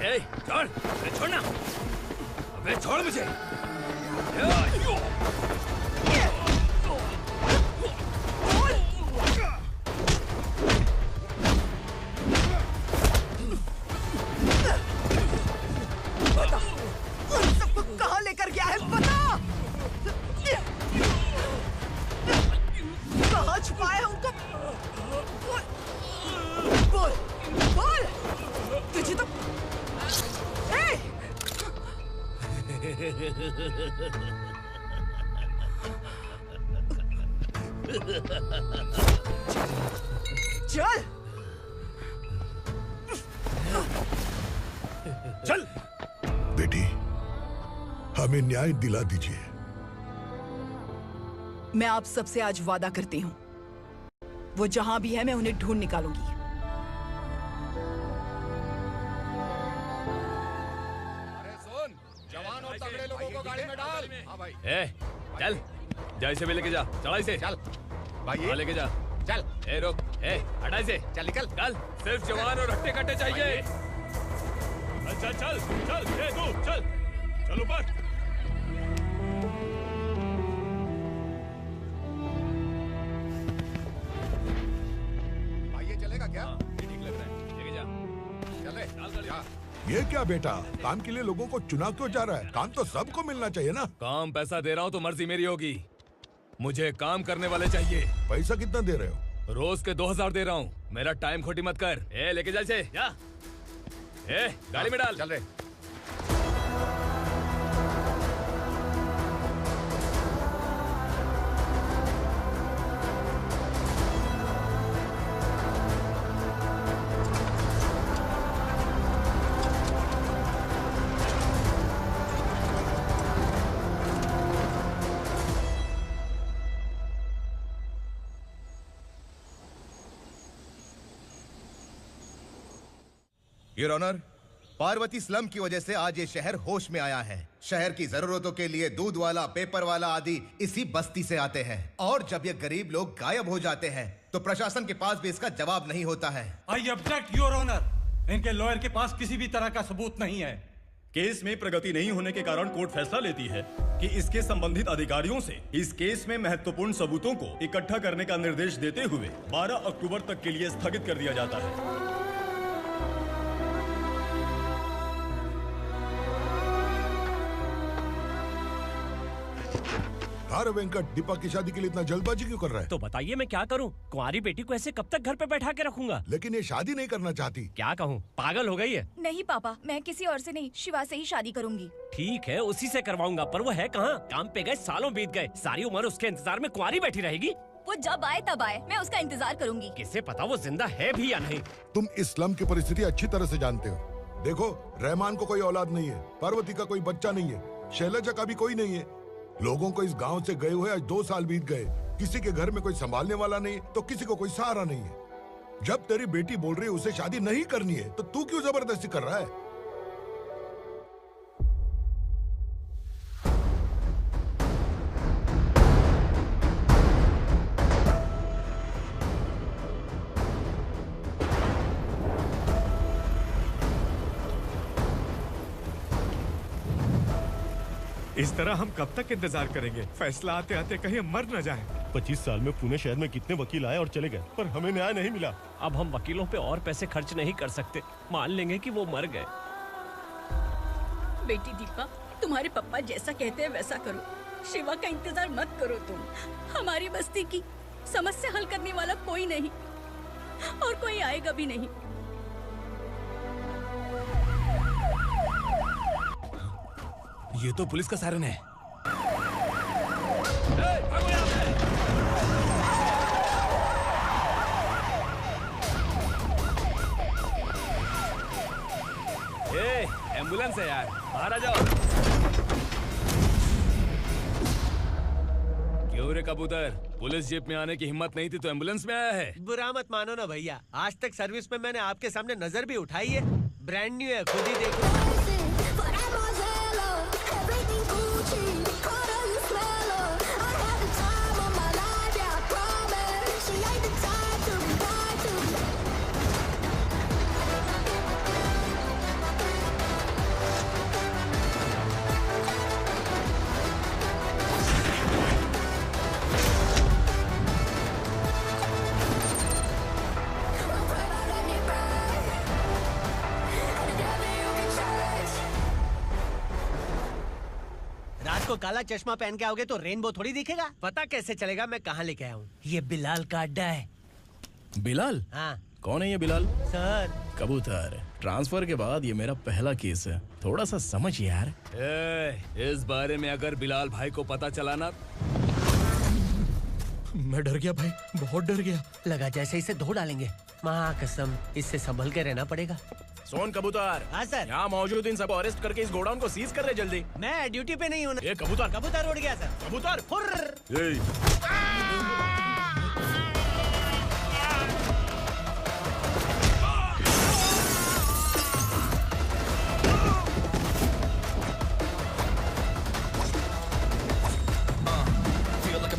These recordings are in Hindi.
ए, छोड़, छोड़ना, अबे छोड़ मुझे। बता, उन सबको कहाँ लेकर गया है बता। कहाँ छुपाया है उनको? बोल, बोल, तुझे तो चल चल। बेटी, हमें न्याय दिला दीजिए। मैं आप सबसे आज वादा करती हूँ, वो जहां भी है मैं उन्हें ढूंढ निकालूंगी। अरे सुन, जवान और तगड़े लोगों को गाड़ी में डाल। हाँ भाई। चल, जा इसे भी लेके जा, चढ़ा इसे। चल भाई, लेके जा। चल। रुक, हटा इसे। चल निकल। चल, सिर्फ जवान और हट्टे कट्टे चाहिए। चल चल चल, तू चल, चल ऊपर। भाई ये चलेगा क्या? ठीक लग रहा है, लेके जा। चले जा। ये क्या बेटा, काम के लिए लोगों को चुना क्यों जा रहा है? काम तो सबको मिलना चाहिए ना। काम पैसा दे रहा हूँ तो मर्जी मेरी होगी, मुझे काम करने वाले चाहिए। पैसा कितना दे रहे हो? रोज के 2000 दे रहा हूँ, मेरा टाइम खोटी मत कर। लेके जा इसे, जा। गाड़ी में डाल। चल रहे। योर ऑनर, पार्वती स्लम की वजह से आज ये शहर होश में आया है। शहर की जरूरतों के लिए दूध वाला, पेपर वाला आदि इसी बस्ती से आते हैं, और जब ये गरीब लोग गायब हो जाते हैं तो प्रशासन के पास भी इसका जवाब नहीं होता है। आई ऑब्जेक्ट योर ऑनर, इनके लॉयर के पास किसी भी तरह का सबूत नहीं है। केस में प्रगति नहीं होने के कारण कोर्ट फैसला लेती है कि इसके संबंधित अधिकारियों से इस केस में महत्वपूर्ण सबूतों को इकट्ठा करने का निर्देश देते हुए 12 अक्टूबर तक के लिए स्थगित कर दिया जाता है। अरे वेंकट, दीपा की शादी के लिए इतना जल्दबाजी क्यों कर रहा है? तो बताइए मैं क्या करूं? कुंवारी बेटी को ऐसे कब तक घर पे बैठा के रखूंगा? लेकिन ये शादी नहीं करना चाहती। क्या कहूं, पागल हो गई है? नहीं पापा, मैं किसी और से नहीं, शिवा से ही शादी करूंगी। ठीक है, उसी से करवाऊंगा, पर वो है कहाँ? काम पे गए सालों बीत गए, सारी उम्र उसके इंतजार में कुंवारी बैठी रहेगी। वो जब आए तब आए, मैं उसका इंतजार करूंगी। किसे पता वो जिंदा है भी या नहीं। तुम इस्लाम की परिस्थिति अच्छी तरह से जानते हो। देखो, रहमान को कोई औलाद नहीं है, पार्वती का कोई बच्चा नहीं है, शैलजा का भी कोई नहीं है। लोगों को इस गांव से गए हुए आज 2 साल बीत गए। किसी के घर में कोई संभालने वाला नहीं, तो किसी को कोई सहारा नहीं है। जब तेरी बेटी बोल रही है उसे शादी नहीं करनी है, तो तू क्यों जबरदस्ती कर रहा है? इस तरह हम कब तक इंतजार करेंगे? फैसला आते आते कहीं मर न जाए। 25 साल में पुणे शहर में कितने वकील आए और चले गए, पर हमें न्याय नहीं मिला। अब हम वकीलों पे और पैसे खर्च नहीं कर सकते, मान लेंगे कि वो मर गए। बेटी दीपा, तुम्हारे पापा जैसा कहते हैं वैसा करो। शिवा का इंतजार मत करो तुम। हमारी बस्ती की समस्या हल करने वाला कोई नहीं, और कोई आएगा भी नहीं। ये तो पुलिस का सायरन है। एम्बुलेंस है यार, बाहर आ जाओ। क्यों रे कबूतर, पुलिस जीप में आने की हिम्मत नहीं थी तो एम्बुलेंस में आया है? बुरा मत मानो ना भैया, आज तक सर्विस में मैंने आपके सामने नजर भी उठाई है। ब्रांड न्यू है, खुद ही देखो। को काला चश्मा पहन के आओगे तो रेनबो थोड़ी दिखेगा। पता कैसे चलेगा मैं कहाँ लेके आया हूँ? ये बिलाल का अड्डा है। बिलाल? हाँ। कौन है ये बिलाल? सर कबूतर, ट्रांसफर के बाद ये मेरा पहला केस है, थोड़ा सा समझ यार। इस बारे में अगर बिलाल भाई को पता चला ना, मैं डर गया भाई, बहुत डर गया। लगा जैसे इसे धो डालेंगे। माँ कसम, इससे संभल के रहना पड़ेगा। सोन कबूतर। हाँ सर। यहाँ मौजूद इन सबको अरेस्ट करके इस गोडाउन को सीज कर रहे जल्दी। मैं ड्यूटी पे नहीं हूँ। ये कबूतर। कबूतर उड़ गया सर। कबूतर।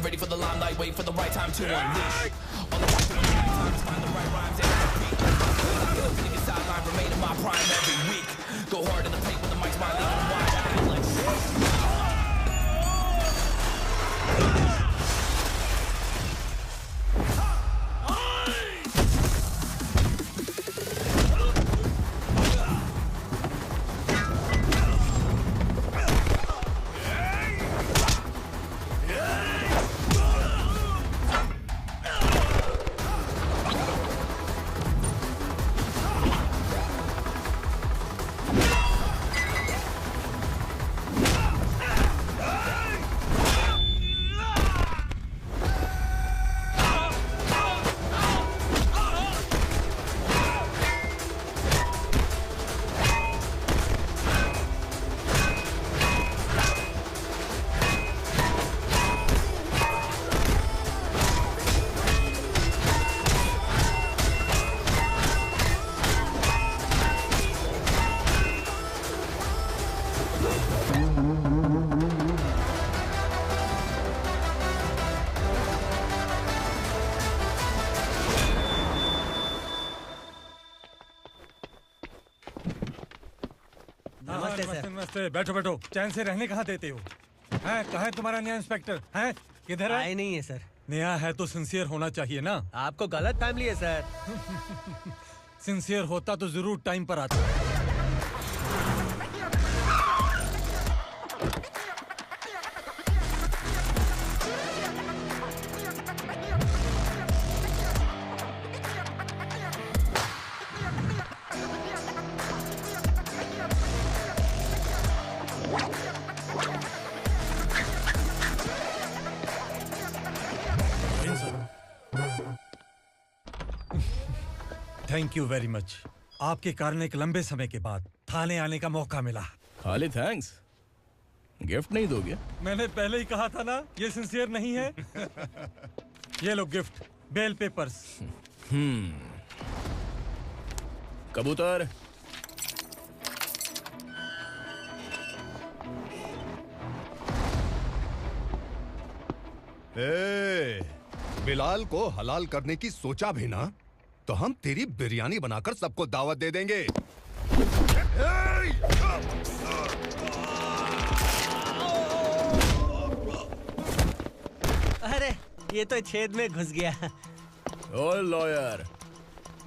Ready for the limelight, wait for the right time to unleash. All the time to find the right rhymes and beat. Niggas sideline remain in my prime every week. Go hard in the paint with the mic's my legal wide. I feel like नमस्ते। बैठो बैठो, चैन से रहने कहाँ देते हो? हैं, कहाँ है तुम्हारा नया इंस्पेक्टर? हैं, किधर है? आए नहीं है सर। नया है तो सिंसियर होना चाहिए ना। आपको गलत फैमिली है सर। सिंसियर होता तो जरूर टाइम पर आता। Thank you very much. आपके कारण एक लंबे समय के बाद थाने आने का मौका मिला। खाली थैंक्स, गिफ्ट नहीं दोगे? मैंने पहले ही कहा था ना, ये सिंसियर नहीं है। ये लो गिफ्ट, बेल पेपर्स। कबूतर। बिलाल को हलाल करने की सोचा भी ना, तो हम तेरी बिरयानी बनाकर सबको दावत दे देंगे। अरे ये तो छेद में घुस गया। ओ लॉयर,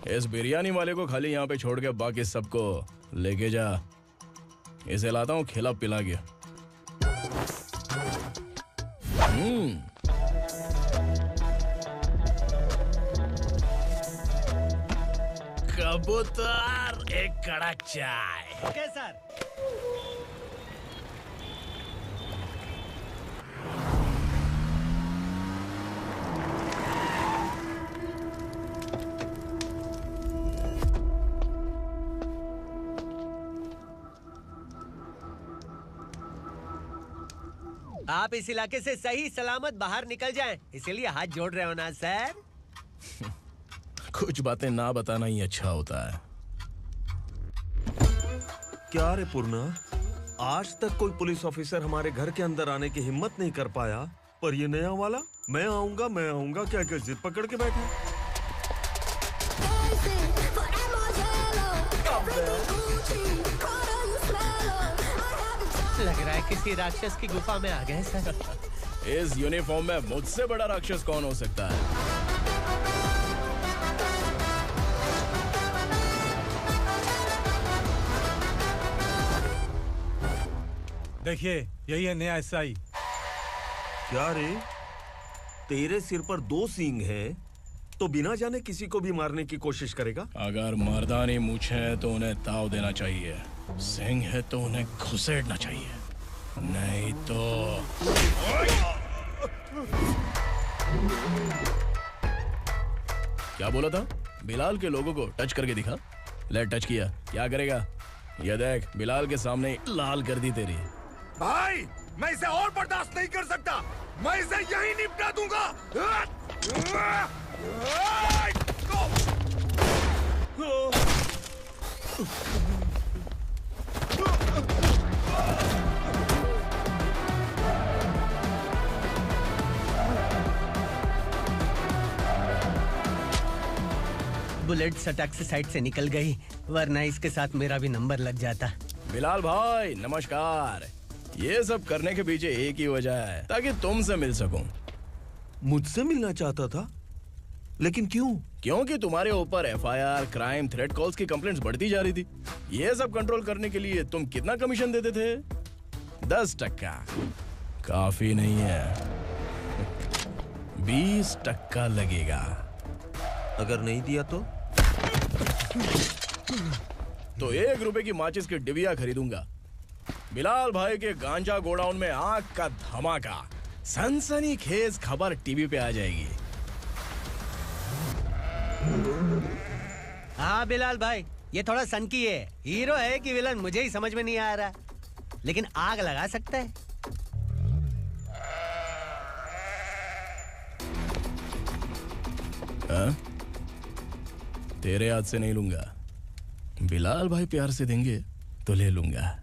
इस बिरयानी वाले को खाली यहाँ पे छोड़ के बाकी सबको लेके जा। इसे लाता हूँ खिला पिला के। कबूतर, एक कड़क चाय। Okay sir. आप इस इलाके से सही सलामत बाहर निकल जाएं, इसीलिए हाथ जोड़ रहे हो ना सर? कुछ बातें ना बताना ही अच्छा होता है। क्या रे पूर्णा, आज तक कोई पुलिस ऑफिसर हमारे घर के अंदर आने की हिम्मत नहीं कर पाया, पर ये नया वाला मैं आऊंगा क्या क्या जिद पकड़ के बैठा। लग रहा है किसी राक्षस की गुफा में आ गए सर। इस यूनिफॉर्म में मुझसे बड़ा राक्षस कौन हो सकता है? देखिए, यही है नया एसआई। क्या रे, तेरे सिर पर 2 सींग है तो बिना जाने किसी को भी मारने की कोशिश करेगा? अगर मर्दानी मूछें है तो उन्हें ताव देना चाहिए, सिंह है तो उन्हें घुसेड़ना चाहिए, नहीं तो। क्या बोला था? बिलाल के लोगों को टच करके दिखा। ले टच किया, क्या करेगा? ये देख, बिलाल के सामने ही लाल कर दी तेरी। भाई, मैं इसे और बर्दाश्त नहीं कर सकता। मैं इसे यहीं निपटा दूंगा। बुलेट सटक से साइड से निकल गई, वरना इसके साथ मेरा भी नंबर लग जाता। बिलाल भाई नमस्कार। ये सब करने के पीछे एक ही वजह है, ताकि तुमसे मिल सकूं। मुझसे मिलना चाहता था? लेकिन क्यों? क्योंकि तुम्हारे ऊपर एफआईआर, क्राइम, थ्रेट कॉल्स की कंप्लेंट्स बढ़ती जा रही थी। ये सब कंट्रोल करने के लिए तुम कितना कमीशन देते थे? 10%। काफी नहीं है, 20% लगेगा। अगर नहीं दिया तो 1 रुपए की माचिस की डिबिया खरीदूंगा। बिलाल भाई के गांजा गोडाउन में आग का धमाका, सनसनीखेज खबर टीवी पे आ जाएगी। हाँ बिलाल भाई, ये थोड़ा सनकी है। हीरो है कि विलन मुझे ही समझ में नहीं आ रहा, लेकिन आग लगा सकता है। हाँ? तेरे हाथ से नहीं लूंगा, बिलाल भाई प्यार से देंगे तो ले लूंगा।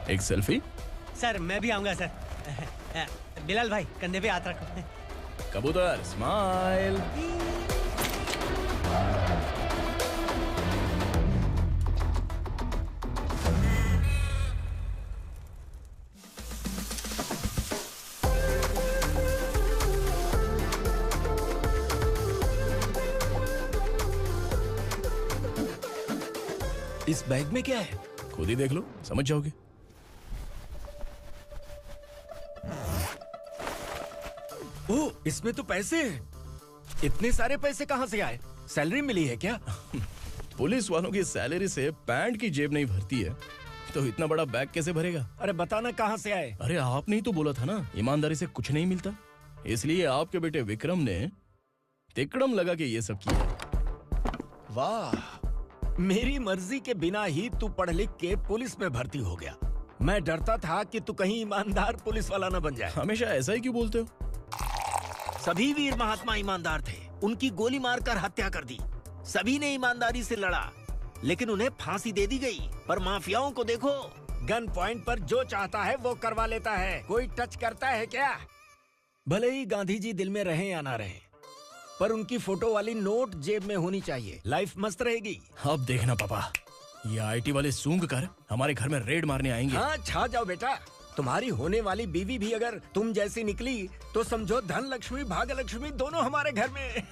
एक सेल्फी? सर मैं भी आऊंगा सर। बिलाल भाई कंधे पे हाथ रखो। कबूतर स्माइल। इस बैग में क्या है? खुद ही देख लो, समझ जाओगे। ओह, इसमें तो पैसे हैं। इतने सारे पैसे कहां से आए? सैलरी मिली है क्या? पुलिस वालों की सैलरी से पैंट की जेब नहीं भरती है, तो इतना बड़ा बैग कैसे भरेगा? अरे बताना कहां से आए? अरे आपने ही तो बोला था ना, ईमानदारी से कुछ नहीं मिलता। इसलिए आपके बेटे विक्रम ने तिकड़म लगा के ये सब किया। वाह, मेरी मर्जी के बिना ही तू पढ़ लिख के पुलिस में भर्ती हो गया। मैं डरता था कि तू कहीं ईमानदार पुलिस वाला न बन जाए। हमेशा ऐसा ही क्यों बोलते हो? सभी वीर महात्मा ईमानदार थे, उनकी गोली मारकर हत्या कर दी। सभी ने ईमानदारी से लड़ा, लेकिन उन्हें फांसी दे दी गई। पर माफियाओं को देखो, गन पॉइंट पर जो चाहता है वो करवा लेता है। कोई टच करता है क्या? भले ही गांधी जी दिल में रहे या ना रहे, पर उनकी फोटो वाली नोट जेब में होनी चाहिए। लाइफ मस्त रहेगी। अब देखना पापा, ये आईटी वाले सूंघ कर हमारे घर में रेड मारने आएंगे। हाँ, छा जाओ बेटा। तुम्हारी होने वाली बीवी भी अगर तुम जैसी निकली तो समझो धन लक्ष्मी भाग्य लक्ष्मी दोनों हमारे घर में।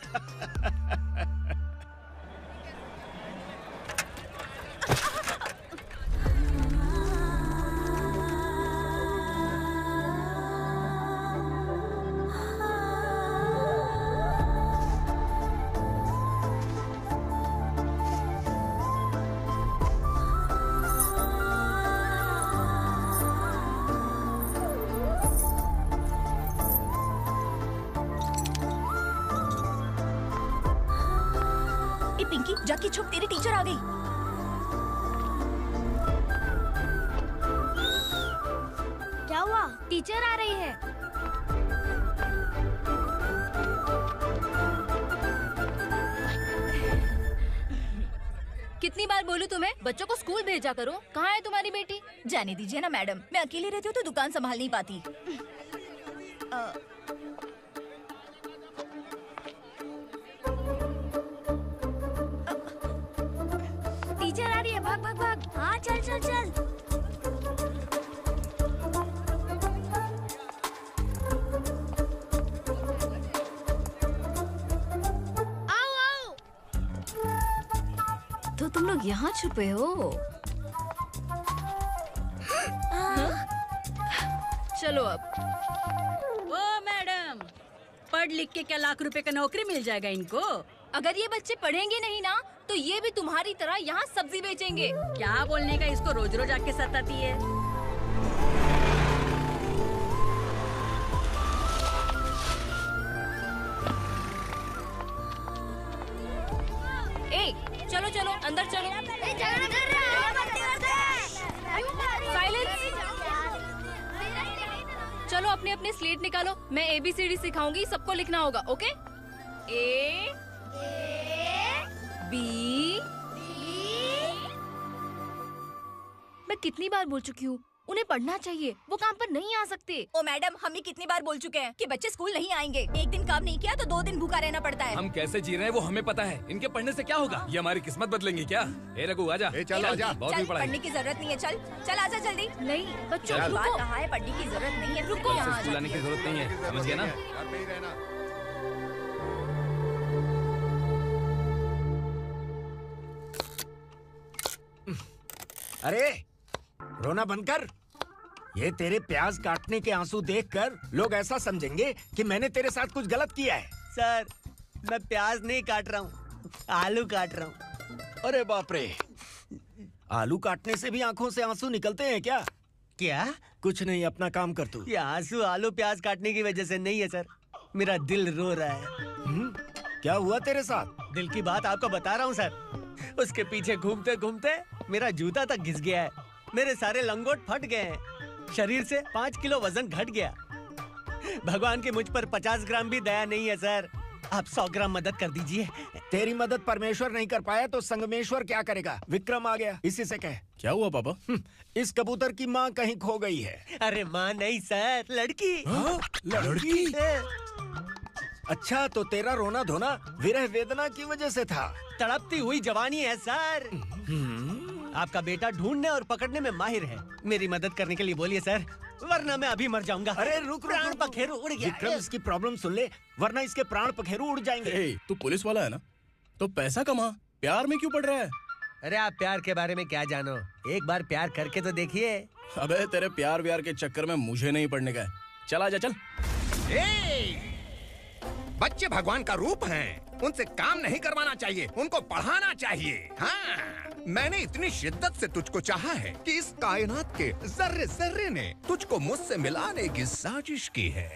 पिंकी, जाके छुप, तेरी टीचर आ गई। क्या हुआ? टीचर आ रही है। कितनी बार बोलूं तुम्हें, बच्चों को स्कूल भेजा करो। कहाँ है तुम्हारी बेटी? जाने दीजिए ना मैडम, मैं अकेली रहती हूँ तो दुकान संभाल नहीं पाती। चल चल। आओ आओ। तो तुम लोग यहाँ छुपे हो? चलो अब। ओ मैडम, पढ़ लिख के क्या लाख रुपए का नौकरी मिल जाएगा इनको? अगर ये बच्चे पढ़ेंगे नहीं ना तो ये भी तुम्हारी तरह यहाँ सब्जी बेचेंगे। क्या बोलने का, इसको रोज रोज आके सताती है। ए, चलो चलो अंदर चलो। साइलेंस। चलो अपने अपने स्लेट निकालो। मैं ABCD सिखाऊंगी, सबको लिखना होगा। ओके? A B। मैं कितनी बार बोल चुकी हूँ, उन्हें पढ़ना चाहिए, वो काम पर नहीं आ सकते। ओ मैडम, हम भी कितनी बार बोल चुके हैं कि बच्चे स्कूल नहीं आएंगे। एक दिन काम नहीं किया तो 2 दिन भूखा रहना पड़ता है। हम कैसे जी रहे हैं वो हमें पता है। इनके पढ़ने से क्या होगा? ये हमारी किस्मत बदलेंगी क्या? ए रघु आजा। चल आजा। बहुत भी पढ़ाई। पढ़ने की जरूरत नहीं है। चल चल आजा जल्दी। नहीं बच्चों चल। रुको। कहा है पढ़ने की जरूरत नहीं है। रुको। यहाँ आ स्कूल आने की जरूरत नहीं है, समझ गया ना? घर पे ही रहना। अरे रोना बंद कर। ये तेरे प्याज काटने के आंसू देखकर लोग ऐसा समझेंगे कि मैंने तेरे साथ कुछ गलत किया है। सर, मैं प्याज नहीं काट रहा हूँ, आलू काट रहा हूँ। अरे बाप रे, आलू काटने से भी आंखों से आंसू निकलते हैं क्या? क्या? कुछ नहीं, अपना काम कर तू। ये आंसू आलू प्याज काटने की वजह से नहीं है सर, मेरा दिल रो रहा है। क्या हुआ तेरे साथ? दिल की बात आपको बता रहा हूँ सर। उसके पीछे घूमते घूमते मेरा जूता तक घिस गया है, मेरे सारे लंगोट फट गए हैं, शरीर से 5 किलो वजन घट गया। भगवान की मुझ पर 50 ग्राम भी दया नहीं है सर। आप 100 ग्राम मदद कर दीजिए। तेरी मदद परमेश्वर नहीं कर पाया तो संगमेश्वर क्या करेगा? विक्रम आ गया, इसी से कह। क्या हुआ पापा? इस कबूतर की माँ कहीं खो गई है। अरे माँ नहीं सर, लड़की। लड़की? अच्छा, तो तेरा रोना धोना विरह वेदना की वजह से था। तड़पती हुई जवानी है सर। आपका बेटा ढूंढने और पकड़ने में माहिर है। मेरी मदद करने के लिए बोलिए सर, वरना मैं अभी मर जाऊंगा। अरे रुक, प्राण पखेरु उड़ गया। विक्रम, इसकी प्रॉब्लम सुन ले, वरना इसके प्राण पखेरु उड़ जाएंगे। तू पुलिस वाला है ना, तो पैसा कमा, प्यार में क्यों पड़ रहा है? अरे आप प्यार के बारे में क्या जानो, एक बार प्यार करके तो देखिए। अबे तेरे प्यार व्यार के चक्कर में मुझे नहीं पड़ने का है। चल आजा चल। बच्चे भगवान का रूप हैं, उनसे काम नहीं करवाना चाहिए, उनको पढ़ाना चाहिए। हाँ, मैंने इतनी शिद्दत से तुझको चाहा है कि इस कायनात के जर्रे जर्रे ने तुझको मुझसे मिलाने की साजिश की है।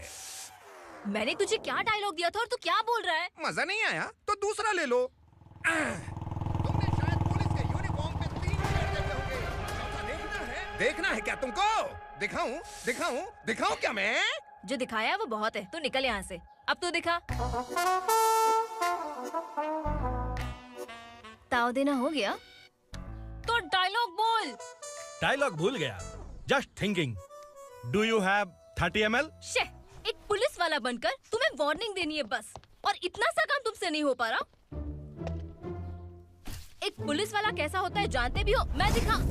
मैंने तुझे क्या डायलॉग दिया था और तू क्या बोल रहा है? मजा नहीं आया तो दूसरा ले लो। तुमने शायद पुलिस के यूनिफॉर्म पे 3 शेर देखे होंगे। देखना है क्या तुमको? दिखाऊं दिखाऊं दिखाऊं क्या मैं? जो दिखाया वो बहुत है, तू निकल यहाँ से। अब तू दिखा। ताव देना हो गया तो डायलॉग बोल। डायलॉग भूल गया। Just thinking, do you have 30 ml? शे, एक पुलिस वाला बनकर तुम्हें वार्निंग देनी है बस, और इतना सा काम तुमसे नहीं हो पा रहा। एक पुलिस वाला कैसा होता है जानते भी हो? मैं दिखा।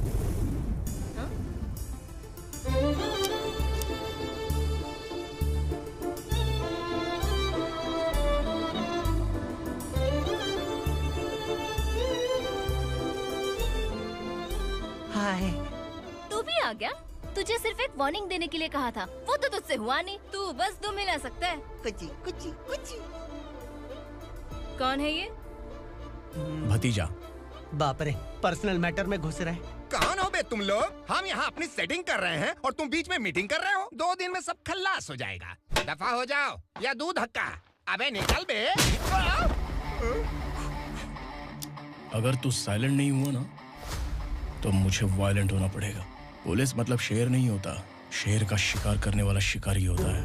हाय। तू भी आ गया? तुझे सिर्फ एक वार्निंग देने के लिए कहा था, वो तो तुझसे हुआ नहीं। तू बस 2 मिला सकता है। कुची कुची कुची। कौन है ये? भतीजा। बाप रे, पर्सनल मैटर में घुस रहे। कौन हो बे तुम लोग? हम यहाँ अपनी सेटिंग कर रहे हैं और तुम बीच में मीटिंग कर रहे हो। 2 दिन में सब खल्लास हो जाएगा। दफा हो जाओ या दूध हक्का। अबे निकल बे। अगर तू साइलेंट नहीं हुआ ना तो मुझे वायलेंट होना पड़ेगा। पुलिस मतलब शेर नहीं होता, शेर का शिकार करने वाला शिकारी होता है।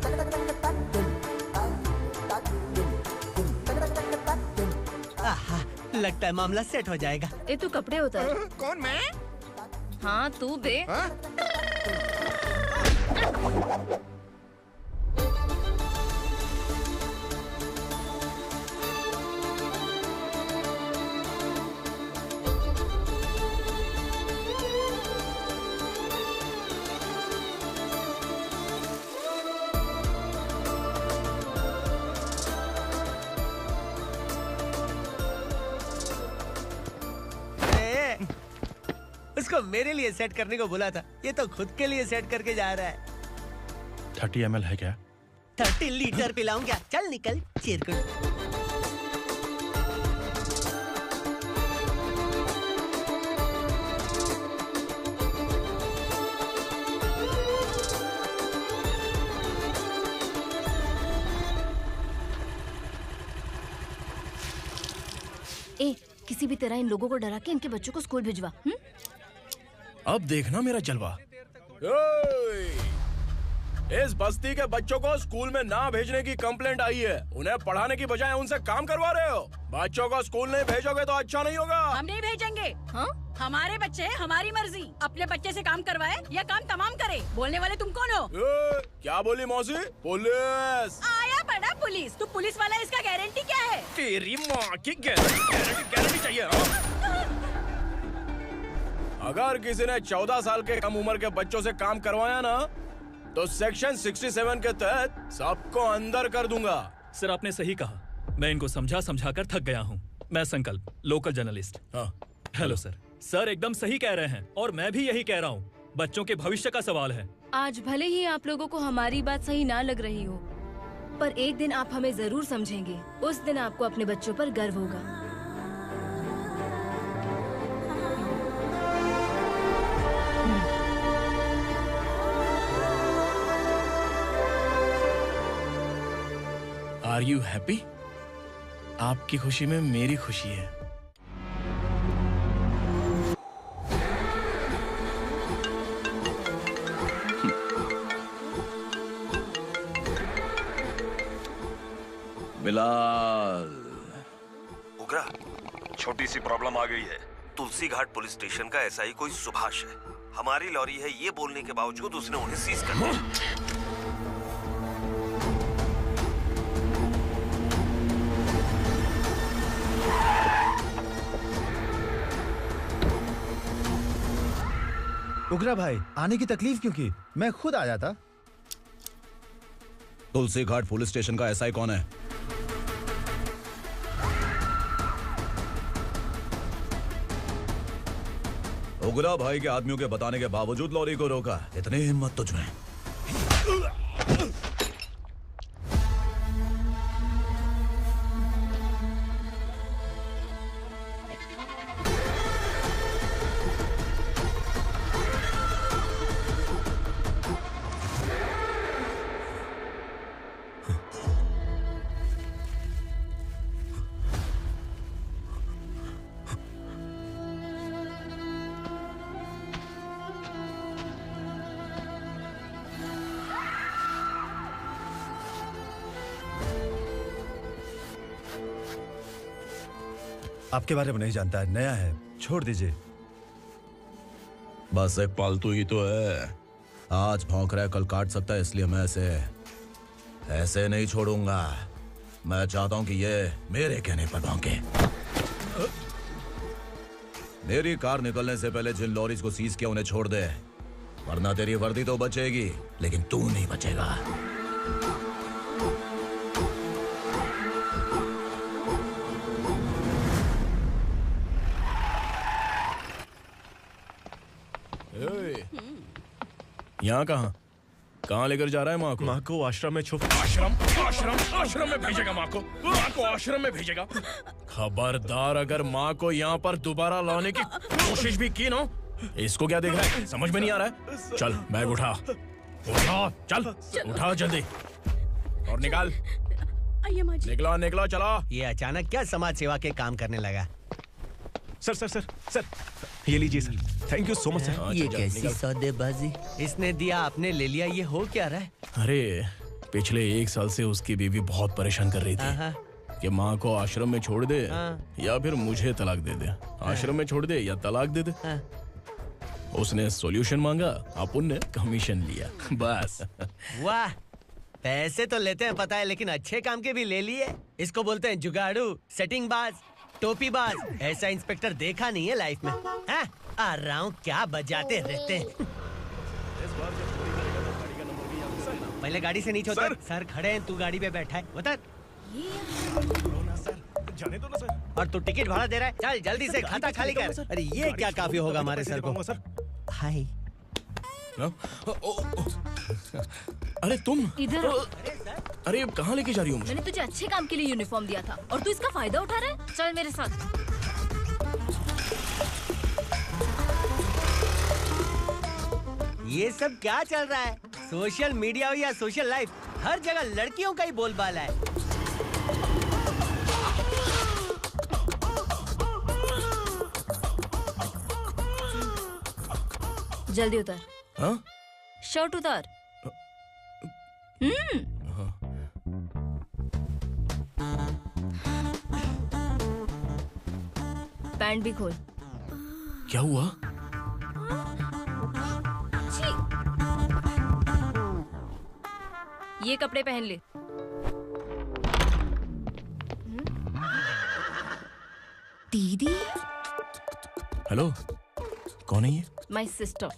आहा, लगता है मामला सेट हो जाएगा। ये तू कपड़े होता है। कौन मैं? हाँ तू बे। इसको मेरे लिए सेट करने को बोला था, ये तो खुद के लिए सेट करके जा रहा है। 30 ml है क्या? 30 लीटर पिलाऊं क्या? चल निकल चिरकुट। ए, किसी भी तरह इन लोगों को डरा के इनके बच्चों को स्कूल भिजवा। अब देखना मेरा जलवा। इस बस्ती के बच्चों को स्कूल में ना भेजने की कंप्लेंट आई है। उन्हें पढ़ाने की बजाय उनसे काम करवा रहे हो। बच्चों को स्कूल नहीं भेजोगे तो अच्छा नहीं होगा। हम नहीं भेजेंगे। हाँ? हमारे बच्चे हमारी मर्जी। अपने बच्चे से काम करवाए या काम तमाम करे। बोलने वाले तुम कौन हो? क्या बोली मौसी? पुलिस आया बड़ा पुलिस। तू पुलिस वाला, इसका गारंटी क्या है? तेरी माँ की गारंटी चाहिए। अगर किसी ने 14 साल के कम उम्र के बच्चों से काम करवाया ना, तो सेक्शन 67 के तहत सबको अंदर कर दूंगा। सर आपने सही कहा। मैं इनको समझा कर थक गया हूँ। मैं संकल्प, local journalist. Hello sir. Sir एकदम सही कह रहे हैं और मैं भी यही कह रहा हूँ। बच्चों के भविष्य का सवाल है। आज भले ही आप लोगों को हमारी बात सही ना लग रही हो, पर एक दिन आप हमें जरूर समझेंगे। उस दिन आपको अपने बच्चों पर गर्व होगा। Are you happy? आपकी खुशी में मेरी खुशी है। बिलाल। उगरा, छोटी सी प्रॉब्लम आ गई है। तुलसी घाट पुलिस स्टेशन का एसआई कोई सुभाष है। हमारी लॉरी है ये बोलने के बावजूद उसने उन्हें सीज कर दिया। उगरा भाई, आने की तकलीफ क्यों की? मैं खुद आ जाता। तुलसी घाट पुलिस स्टेशन का एसआई कौन है? उगरा भाई के आदमियों के बताने के बावजूद लॉरी को रोका। इतनी हिम्मत तुझमें? आपके बारे में नहीं जानता है, नया है, छोड़ दीजिए। बस एक पालतू ही तो है। आज भौंक रहा है, कल काट सकता है, इसलिए मैं ऐसे नहीं छोड़ूंगा। मैं चाहता हूं कि ये मेरे कहने पर भौंके। मेरी कार निकलने से पहले जिन लॉरीज को सीज किया उन्हें छोड़ दे, वरना तेरी वर्दी तो बचेगी लेकिन तू नहीं बचेगा। यहाँ कहाँ लेकर जा रहा है माँ को? माँ को आश्रम में छुप। आश्रम में भेजेगा माँ को? माँ को आश्रम में भेजेगा? खबरदार, अगर माँ को यहाँ पर दोबारा लाने की कोशिश भी की ना, इसको क्या देख रहा है? समझ में नहीं आ रहा है? चल बैग उठा, चल उठा जल्दी और निकाल। निकला चला। ये अचानक क्या समाज सेवा के काम करने लगा? सर ये लीजिए sir. Thank you so much sir. ये कैसी सौदेबाजी? इसने दिया आपने ले लिया, ये हो क्या रहा है? अरे पिछले 1 साल से उसकी बीवी बहुत परेशान कर रही थी कि माँ को आश्रम में छोड़ दे या फिर मुझे तलाक दे दे। आश्रम में छोड़ दे या तलाक दे दे। उसने सॉल्यूशन मांगा, अपन ने कमीशन लिया, बस। वाह, पैसे तो लेते हैं पता है, लेकिन अच्छे काम के भी ले लिए। इसको बोलते हैं जुगाड़ू, सेटिंग बाज, टोपी बाज। ऐसा इंस्पेक्टर देखा नहीं है लाइफ में। हाँ? आ रहा हूँ, क्या बजाते रहते हैं। पहले गाड़ी से नीचे उतर। सर खड़े हैं, तू गाड़ी पे बैठा है, उतर। जाने दो ना सर। और तू टिकट भाड़ा दे रहा है? चल जल्दी से खाता खाली कर। अरे ये क्या काफी होगा हमारे सर को। हाय। अरे तुम इधर। अरे कहाँ लेके जा रही हो मुझे? मैंने तुझे अच्छे काम के लिए यूनिफॉर्म दिया था और तू इसका फायदा उठा रहा है। चल मेरे साथ। ये सब क्या चल रहा है? सोशल मीडिया हो या सोशल लाइफ, हर जगह लड़कियों का ही बोलबाला है। जल्दी उतर। हाँ? शर्ट उतार। पैंट भी खोल। क्या हुआ? ये कपड़े पहन ले। दीदी। हेलो, कौन है ये? My sister.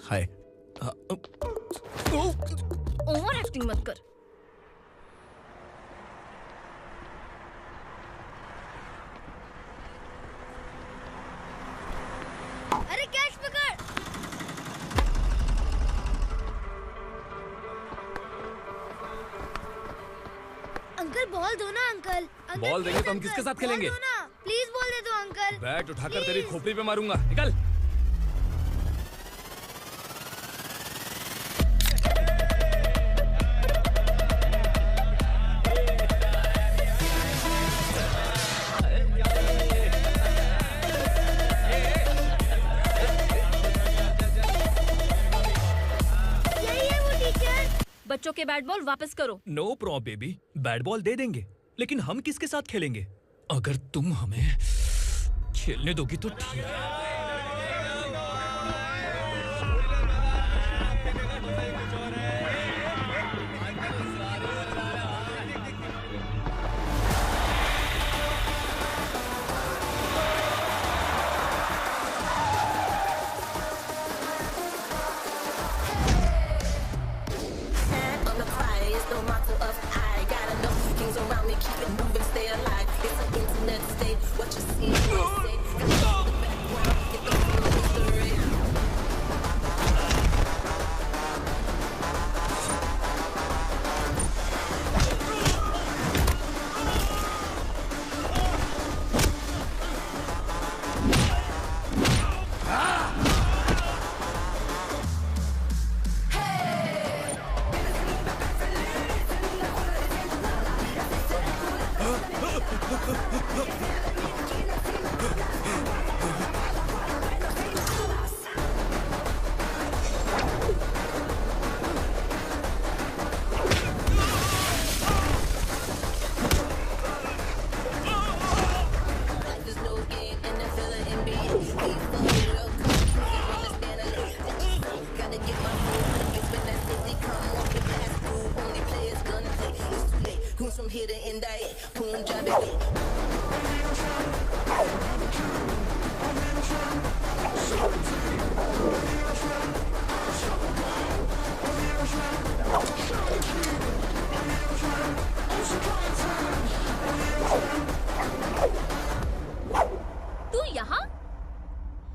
Hi. Over acting मत कर। अरे कैच पकड़। अंकल बॉल दो ना अंकल। बॉल देंगे तो हम किसके साथ खेलेंगे? प्लीज बॉल दे दो अंकल। बैट उठाकर तेरी खोपड़ी पे मारूंगा। निकल। बच्चों के बैट बॉल वापस करो। No problem baby, bat ball दे देंगे, लेकिन हम किसके साथ खेलेंगे? अगर तुम हमें खेलने दोगी तो ठीक है।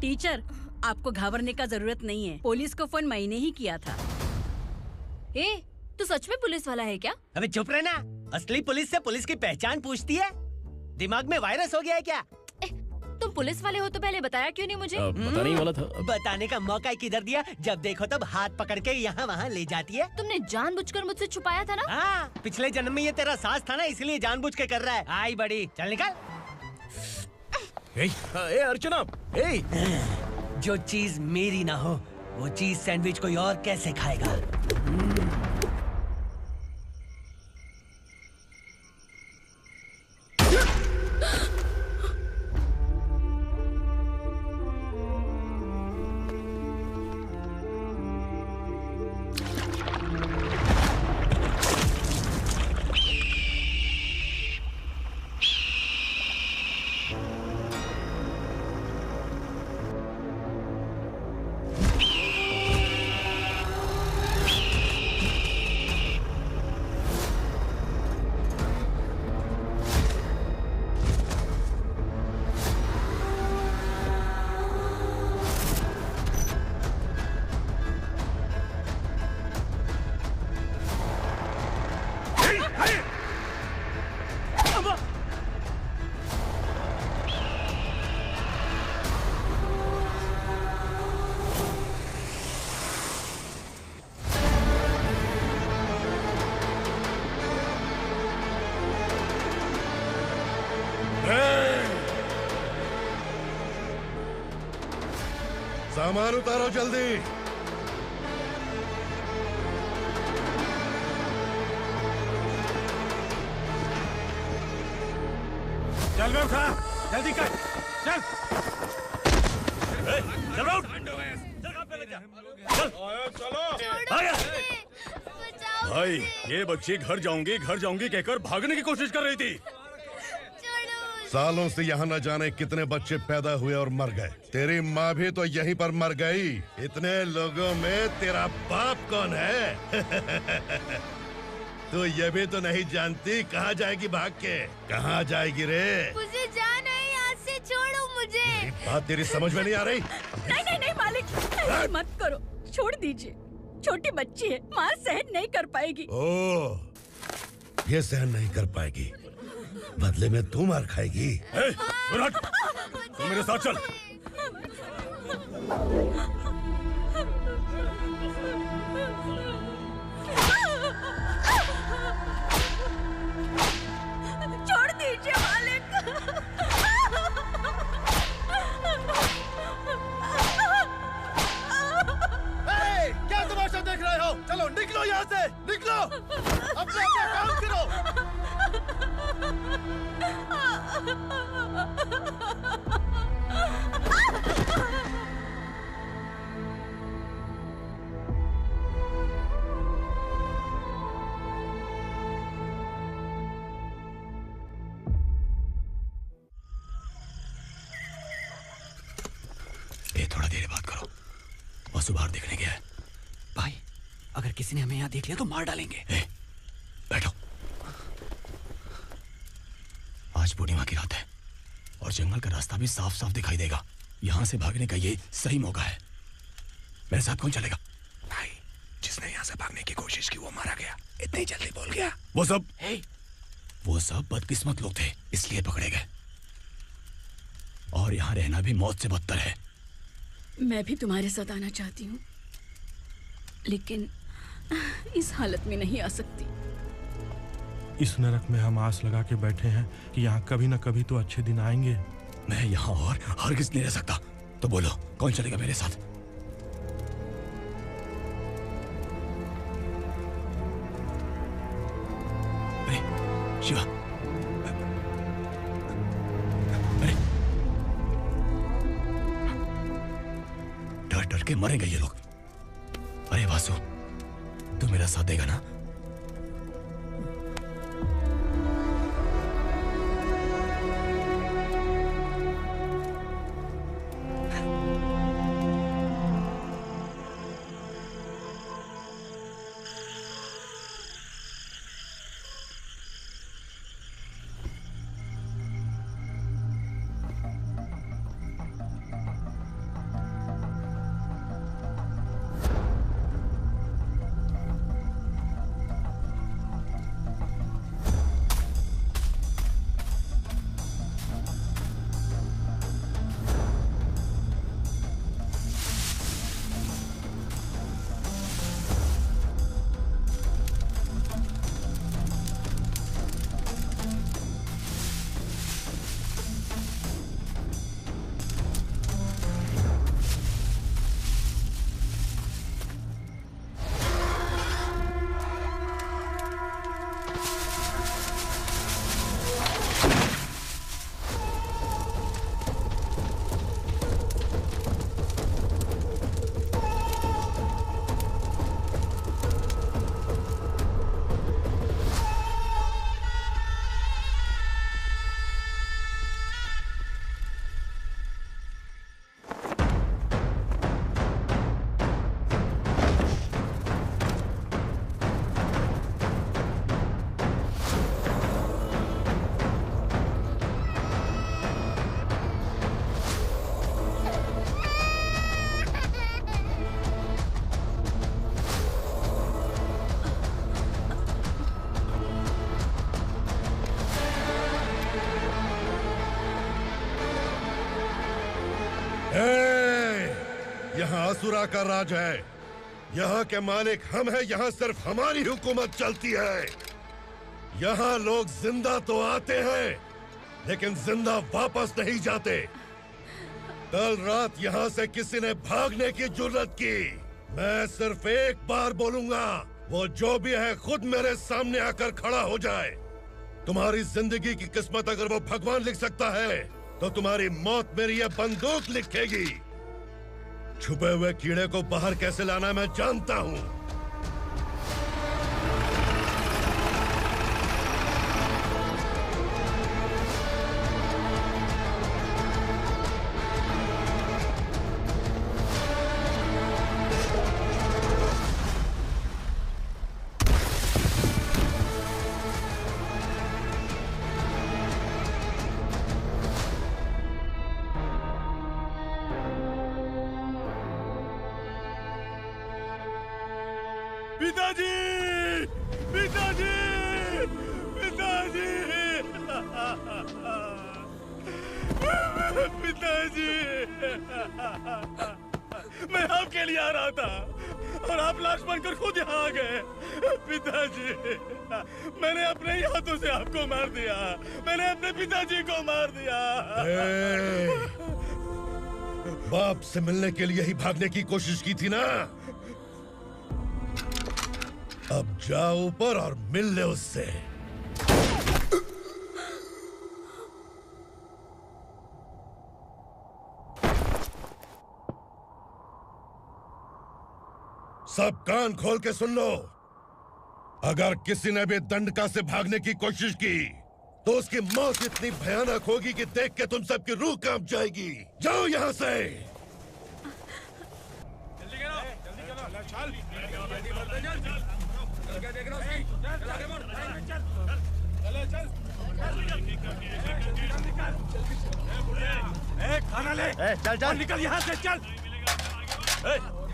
टीचर, आपको घबराने का जरूरत नहीं है। पुलिस को फोन मैंने ही किया था। ए, तू सच में पुलिस वाला है क्या? अबे चुप रहना। असली पुलिस से पुलिस की पहचान पूछती है? दिमाग में वायरस हो गया है क्या? तुम पुलिस वाले हो तो पहले बताया क्यों नहीं मुझे? बताने ही वाला था। बताने का मौका किधर दिया? जब देखो तब हाथ पकड़ के यहाँ वहाँ ले जाती है। तुमने जानबूझकर मुझसे छुपाया था ना? हाँ, पिछले जन्म में ये तेरा सास था ना, इसलिए जानबूझ के कर रहा है। आई बड़ी, चल निकल। ए अर्चना, ए! जो चीज मेरी ना हो, वो चीज सैंडविच कोई और कैसे खाएगा? सामान उतारो जल्दी। चल रहा था, जल्दी कर, चल। चल रहा चलो। आया। भाई, ये बच्ची घर जाऊंगी कहकर भागने की कोशिश कर रही थी। सालों से यहाँ न जाने कितने बच्चे पैदा हुए और मर गए। तेरी माँ भी तो यहीं पर मर गई। इतने लोगों में तेरा बाप कौन है? तू ये भी तो नहीं जानती कहाँ जाएगी भाग के? कहाँ जाएगी रे? मुझे जाना है, यहाँ से छोड़ो मुझे। बात तेरी समझ में नहीं आ रही? नहीं मालिक, ऐसे मत करो, छोड़ दीजिए। छोटी बच्ची है, माँ सहन नहीं कर पाएगी। ओह, ये सहन नहीं कर पाएगी, बदले में तू मार खाएगी। तू मेरे साथ चल। छोड़ दीजिए मालिक। क्या तमाशा देख रहे हो? चलो निकलो यहाँ से, निकलो। अपना काम करो। ये थोड़ा देर बात करो। वसु बाहर देखने गया है। भाई, अगर किसी ने हमें यहाँ देख लिया तो मार डालेंगे। बैठो। आज पूर्णिमा की रात है और जंगल का रास्ता भी साफ साफ दिखाई देगा। यहाँ से भागने का ये सही मौका है। मेरे साथ कौन चलेगा? भाई, जिसने यहाँ से भागने की कोशिश की वो मारा गया। इतनी जल्दी बोल गया। वो सब बदकिस्मत लोग थे, इसलिए पकड़े गए। और यहाँ रहना भी मौत से बदतर है। मैं भी तुम्हारे साथ आना चाहती हूँ, लेकिन इस हालत में नहीं आ सकती। इस नरक में हम आस लगा के बैठे हैं कि यहाँ कभी न कभी तो अच्छे दिन आएंगे। मैं यहाँ और हरगिज़ नहीं रह सकता। तो बोलो, कौन चलेगा मेरे साथ? अरे शिवा, अरे डर डर के मरेंगे ये लोग। अरे वासु, तू मेरा साथ देगा ना? यहाँ असुरा का राज है। यहाँ के मालिक हम हैं, यहाँ सिर्फ हमारी हुकूमत चलती है। यहाँ लोग जिंदा तो आते हैं लेकिन जिंदा वापस नहीं जाते। कल रात यहाँ से किसी ने भागने की जुर्रत की, मैं सिर्फ एक बार बोलूंगा, वो जो भी है खुद मेरे सामने आकर खड़ा हो जाए। तुम्हारी जिंदगी की किस्मत अगर वो भगवान लिख सकता है तो तुम्हारी मौत मेरी ये बंदूक लिखेगी। छुपे हुए कीड़े को बाहर कैसे लाना मैं जानता हूँ। पिताजी, पिताजी, पिताजी, पिताजी, मैं आपके लिए आ रहा था और आप लाश बनकर खुद यहाँ आ गए। पिताजी, मैंने अपने ही हाथों से आपको मार दिया। मैंने अपने पिताजी को मार दिया। बाप से मिलने के लिए ही भागने की कोशिश की थी ना? अब जाओ ऊपर और मिल ले उससे। सब कान खोल के सुन लो। अगर किसी ने भी दंडका से भागने की कोशिश की तो उसकी मौत इतनी भयानक होगी कि देख के तुम सबकी रूह कांप जाएगी। जाओ यहाँ से। खाना ले। चल चल निकल यहाँ से, चल।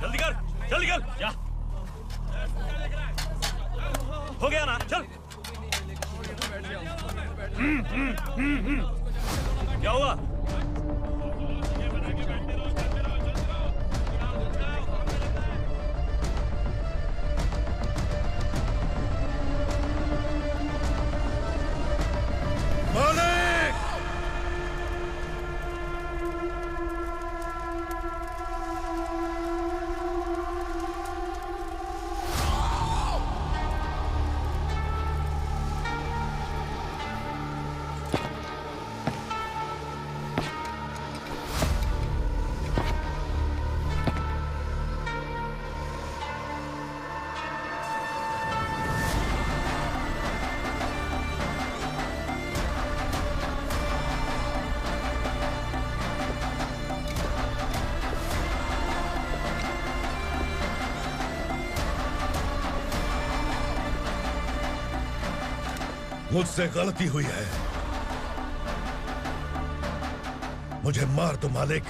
जल्दी कर, जल्दी कर। क्या हो गया ना? चल। क्या हुआ? मुझसे गलती हुई है, मुझे मार दो मालिक।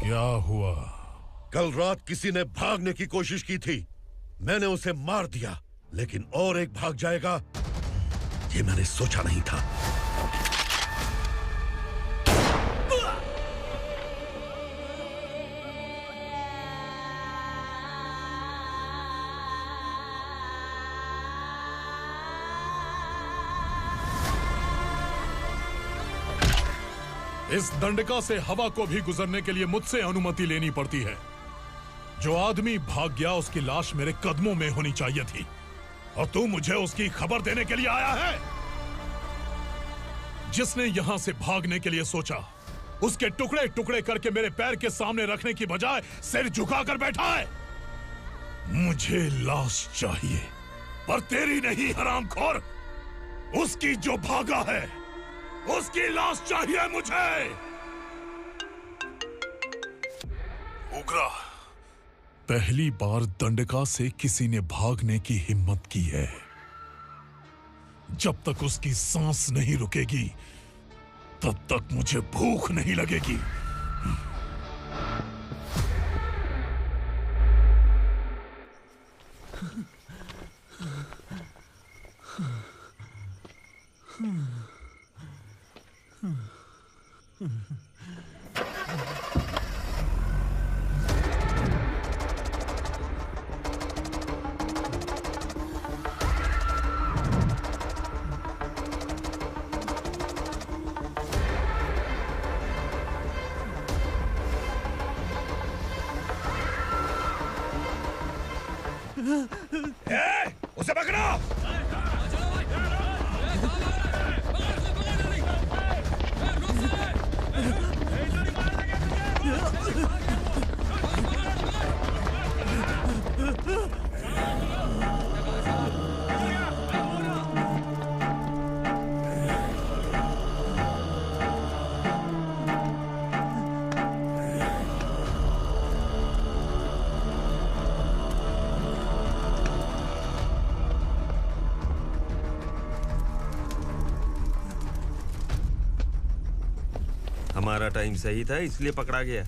क्या हुआ? कल रात किसी ने भागने की कोशिश की थी, मैंने उसे मार दिया, लेकिन और एक भाग जाएगा ये मैंने सोचा नहीं था। इस दंडका से हवा को भी गुजरने के लिए मुझसे अनुमति लेनी पड़ती है। जो आदमी भाग गया उसकी लाश मेरे कदमों में होनी चाहिए थी, और तू मुझे उसकी खबर देने के लिए आया है। जिसने यहां से भागने के लिए सोचा उसके टुकड़े टुकड़े करके मेरे पैर के सामने रखने की बजाय सिर झुकाकर बैठा है। मुझे लाश चाहिए, पर तेरी नहीं हरामखोर, उसकी जो भागा है उसकी लाश चाहिए मुझे। उग्रा, पहली बार दंडका से किसी ने भागने की हिम्मत की है। जब तक उसकी सांस नहीं रुकेगी तब तक मुझे भूख नहीं लगेगी। उसे पकड़ो। हमारा टाइम सही था इसलिए पकड़ा गया,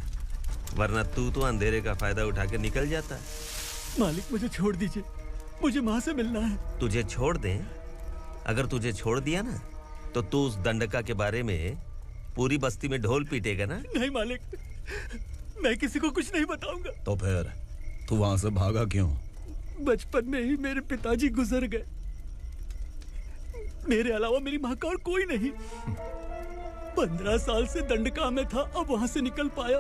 वरना तू तो अंधेरे का फायदा उठा के निकल जाता। मालिक मुझे छोड़ दीजिए, मुझे माँ से मिलना है। तुझे छोड़ दें? अगर तुझे छोड़ दिया ना तो तू उस दंडका के बारे में पूरी बस्ती में ढोल पीटेगा ना। नहीं मालिक, मैं किसी को कुछ नहीं बताऊंगा। तो फिर तू वहां से भागा क्यों? बचपन में ही मेरे पिताजी गुजर गए, मेरे अलावा मेरी माँ का और कोई नहीं। 15 साल से दंडका में था, अब वहां से निकल पाया।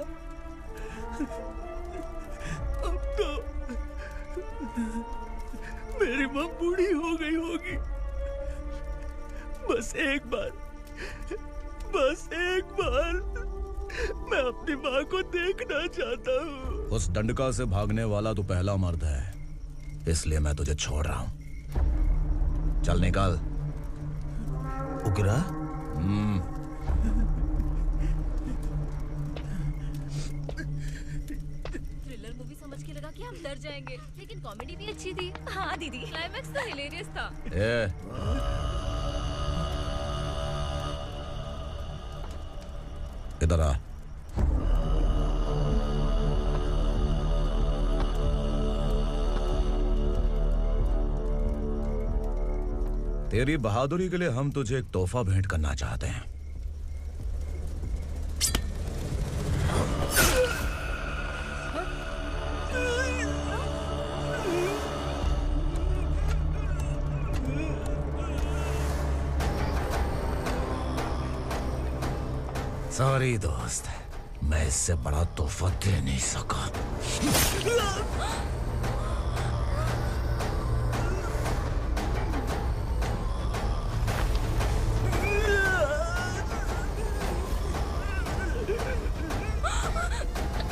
अब तो मेरी माँ बूढ़ी हो गई होगी। बस एक बार मैं अपनी माँ को देखना चाहता हूँ। उस दंडका से भागने वाला तू पहला मर्द है, इसलिए मैं तुझे छोड़ रहा हूँ। चल निकल। उग्रा? थ्रिलर मूवी समझ के लगा कि हम डर जाएंगे, लेकिन कॉमेडी भी अच्छी थी। हाँ दीदी, क्लाइमैक्स तो हिलेरियस था। इधर आ। तेरी बहादुरी के लिए हम तुझे एक तोहफा भेंट करना चाहते हैं। सॉरी दोस्त, मैं इससे बड़ा तोहफा दे नहीं सका।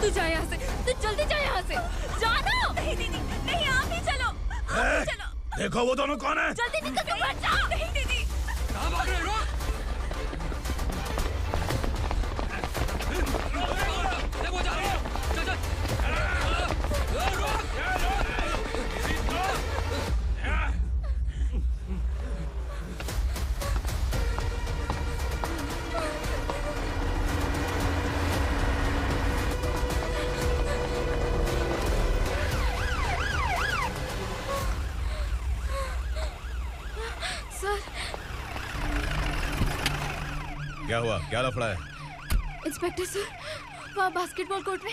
तू जा यहाँ से, तू जल्दी जा यहाँ से। जाना। नहीं दीदी, नहीं आप ही चलो। चलो। देखो वो दोनों कौन है? जल्दी निकल के मत जाओ। नहीं दीदी। कहाँ भाग रहे हो? वो जा रही है। चल चल। क्या हुआ? क्या लफड़ा है? इंस्पेक्टर सर, वहाँ बास्केटबॉल कोर्ट में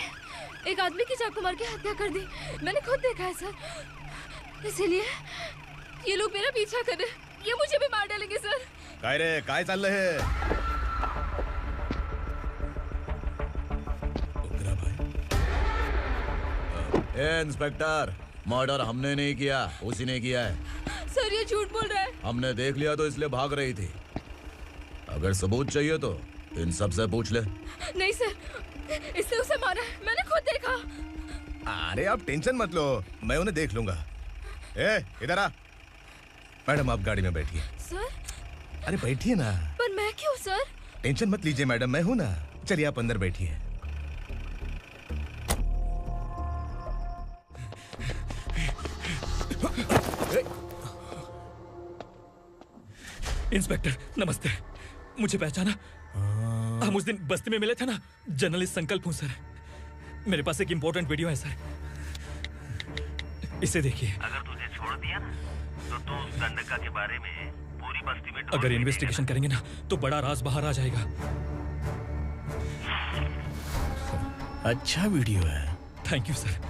एक आदमी की चाकू मार के हत्या कर दी। मैंने खुद देखा है सर, इसीलिए ये लोग मेरा पीछा कर रहे हैं। ये मुझे भी मार डालेंगे सर। काय रे, काय चल रहे हैं? इंस्पेक्टर, मर्डर हमने नहीं किया, उसी ने किया है। सर ये झूठ बोल रहा है। हमने देख लिया तो इसलिए भाग रही थी। अगर सबूत चाहिए तो इन सब से पूछ ले। नहीं सर, इसने उसे मारा है, मैंने खुद देखा। अरे आप टेंशन मत लो, मैं उन्हें देख लूंगा। इधर आ। मैडम आप गाड़ी में बैठिए। सर? अरे बैठिए ना। पर मैं क्यों सर? टेंशन मत लीजिए मैडम, मैं हूं ना। चलिए आप अंदर बैठिए। इंस्पेक्टर नमस्ते, मुझे पहचाना? हम उस दिन बस्ती में मिले थे ना, जर्नलिस्ट संकल्प हूँ सर। मेरे पास एक इम्पोर्टेंट वीडियो है सर, इसे देखिए। अगर तुझे छोड़ दिया ना तो तू उस दंडका के बारे में पूरी बस्ती में अगर इन्वेस्टिगेशन करेंगे ना तो बड़ा राज बाहर आ जाएगा। अच्छा वीडियो है। Thank you sir.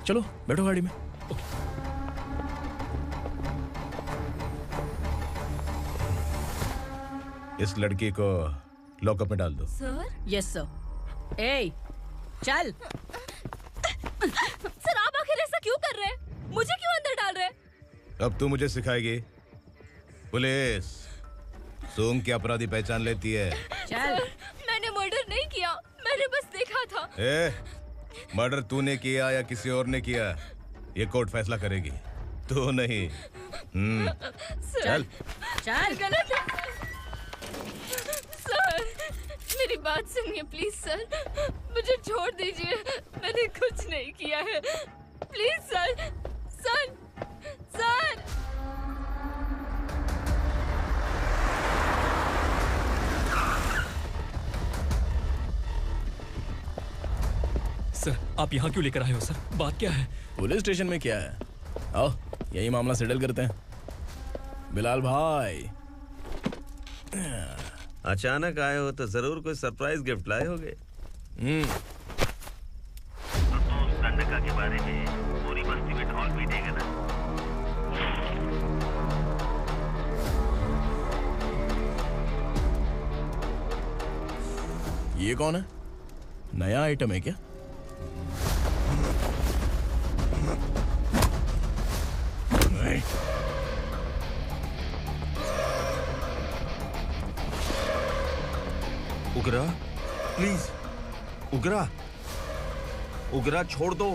चलो बैठो गाड़ी में। इस लड़की को लॉकअप में डाल दो। सर? Yes sir. ए, चल। सर आप आखिर ऐसा क्यों कर रहे हैं? मुझे क्यों अब तू मुझे सिखाएगी? पुलिस सूंघ के अपराधी पहचान लेती है। सर, मैंने मर्डर नहीं किया, मैंने बस देखा था। मर्डर तूने किया या किसी और ने किया, ये कोर्ट फैसला करेगी, तू नहीं। चल चल। गलत है सर, मेरी बात सुनिए प्लीज सर, मुझे छोड़ दीजिए, मैंने कुछ नहीं किया है, please sir. Sir sir sir, आप यहाँ क्यों लेकर आए हो सर? बात क्या है? पुलिस स्टेशन में क्या है? आओ यही मामला सेटल करते हैं। बिलाल भाई, अचानक आए हो तो जरूर कोई सरप्राइज गिफ्ट लाए होगे। तो गंडका के बारे में पूरी बस्ती में ढोल पीटेगा ना। ये कौन है? नया आइटम है क्या? उगरा, प्लीज उगरा, उगरा छोड़ दो,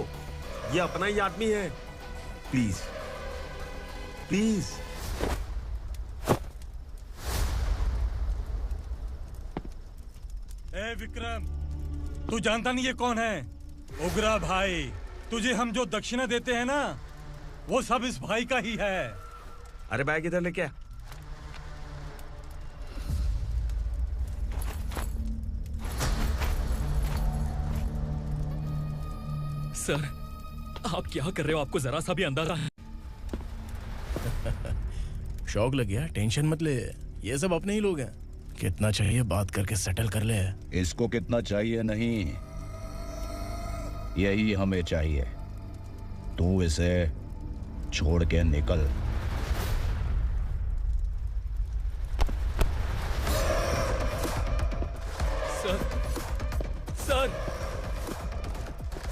ये अपना ही आदमी है, प्लीज प्लीज। ए विक्रम, तू जानता नहीं ये कौन है? उगरा भाई, तुझे हम जो दक्षिणा देते हैं ना, वो सब इस भाई का ही है। अरे बैग इधर लेके आ। सर, आप क्या कर रहे हो? आपको जरा सा भी अंदाजा है? शौक लग गया? टेंशन मत ले, ये सब अपने ही लोग हैं। कितना चाहिए बात करके सेटल कर ले। इसको कितना चाहिए नहीं, यही हमें चाहिए। तू इसे छोड़ के निकल। सर,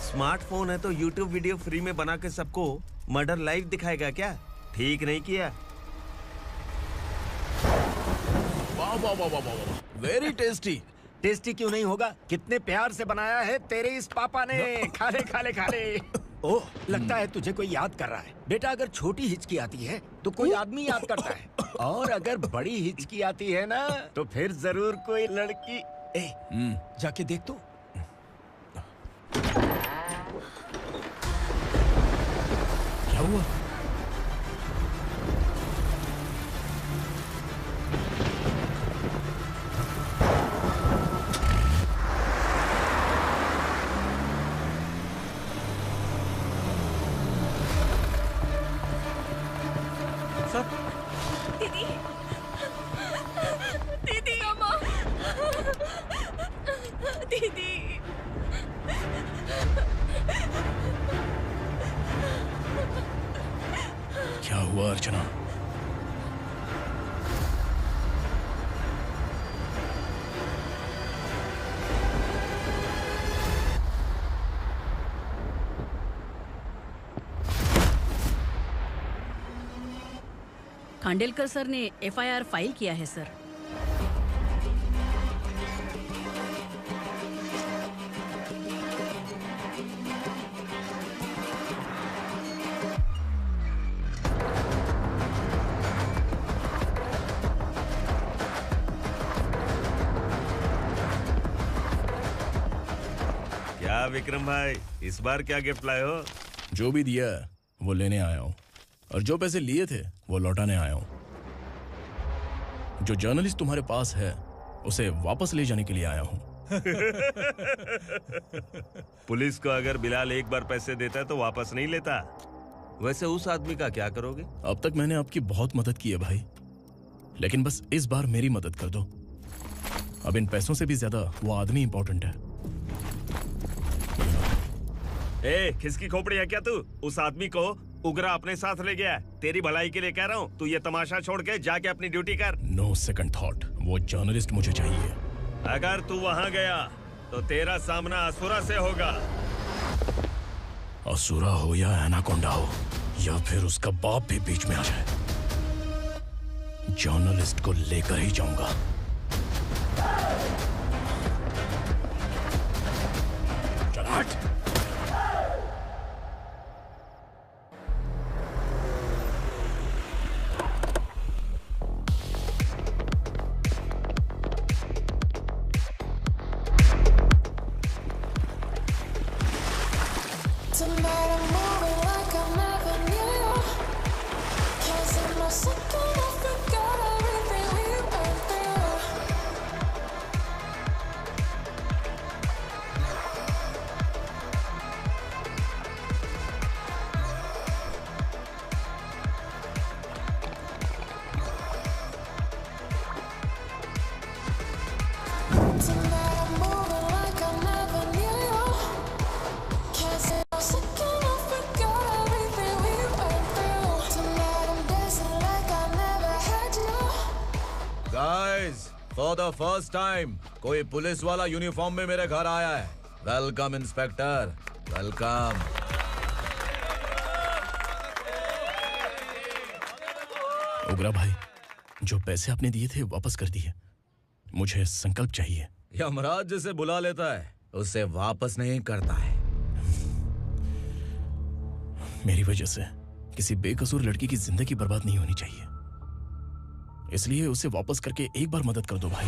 स्मार्टफोन है तो YouTube वीडियो फ्री में बना के सबको मर्डर लाइव दिखाएगा क्या? ठीक नहीं किया। वाह वाह वाह वाह वाह, वेरी टेस्टी। टेस्टी क्यों नहीं होगा? कितने प्यार से बनाया है तेरे इस पापा ने। खा ले खा ले खा ले। ओह, लगता है तुझे कोई याद कर रहा है। बेटा, अगर छोटी हिचकी आती है तो कोई आदमी याद करता है, और अगर बड़ी हिचकी आती है ना तो फिर जरूर कोई लड़की। जाके देख तो। क्या हुआ? दीदी, दीदी, अम्मा, दीदी। क्या हुआ अर्चना? खांडेलकर सर ने एफआईआर फाइल किया है सर। क्या विक्रम भाई, इस बार क्या गिफ्ट लाए हो? जो भी दिया है वो लेने आया हूँ, और जो पैसे लिए थे वो लौटाने आया हूँ। जो जर्नलिस्ट तुम्हारे पास है उसे वापस ले जाने के लिए आया हूँ। पुलिस को अगर बिलाल एक बार पैसे देता है तो वापस नहीं लेता। वैसे उस आदमी का क्या करोगे? अब तक मैंने आपकी बहुत मदद की है भाई, लेकिन बस इस बार मेरी मदद कर दो। अब इन पैसों से भी ज्यादा वो आदमी इंपॉर्टेंट है। ए, खिसकी खोपड़ी है क्या तू? उस आदमी को उगरा अपने साथ ले गया। तेरी भलाई के लिए कह रहा हूँ, तू ये तमाशा छोड़ के जाके अपनी ड्यूटी कर। नो सेकंड थॉट, वो जर्नलिस्ट मुझे चाहिए। अगर तू वहाँ गया तो तेरा सामना असुरा से होगा। असुरा हो या एनाकोंडा हो, या फिर उसका बाप भी बीच में आ जाए, जर्नलिस्ट को लेकर ही जाऊंगा। चल हट। फॉर द फर्स्ट टाइम कोई पुलिस वाला यूनिफॉर्म में मेरे घर आया है। Welcome inspector, welcome. उग्रा भाई, जो पैसे आपने दिए थे वापस कर दिए। मुझे संकल्प चाहिए। यमराज जिसे बुला लेता है उसे वापस नहीं करता है। मेरी वजह से किसी बेकसूर लड़की की जिंदगी बर्बाद नहीं होनी चाहिए, इसलिए उसे वापस करके एक बार मदद कर दो भाई।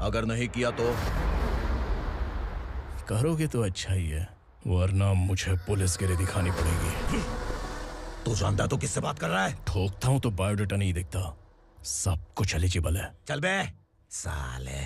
अगर नहीं किया तो? करोगे तो अच्छा ही है, वरना मुझे पुलिसगिरी दिखानी पड़ेगी। तू जानता तो किससे बात कर रहा है? ठोकता हूं तो बायोडाटा नहीं दिखता, सब कुछ एलिजिबल है। चल बे साले।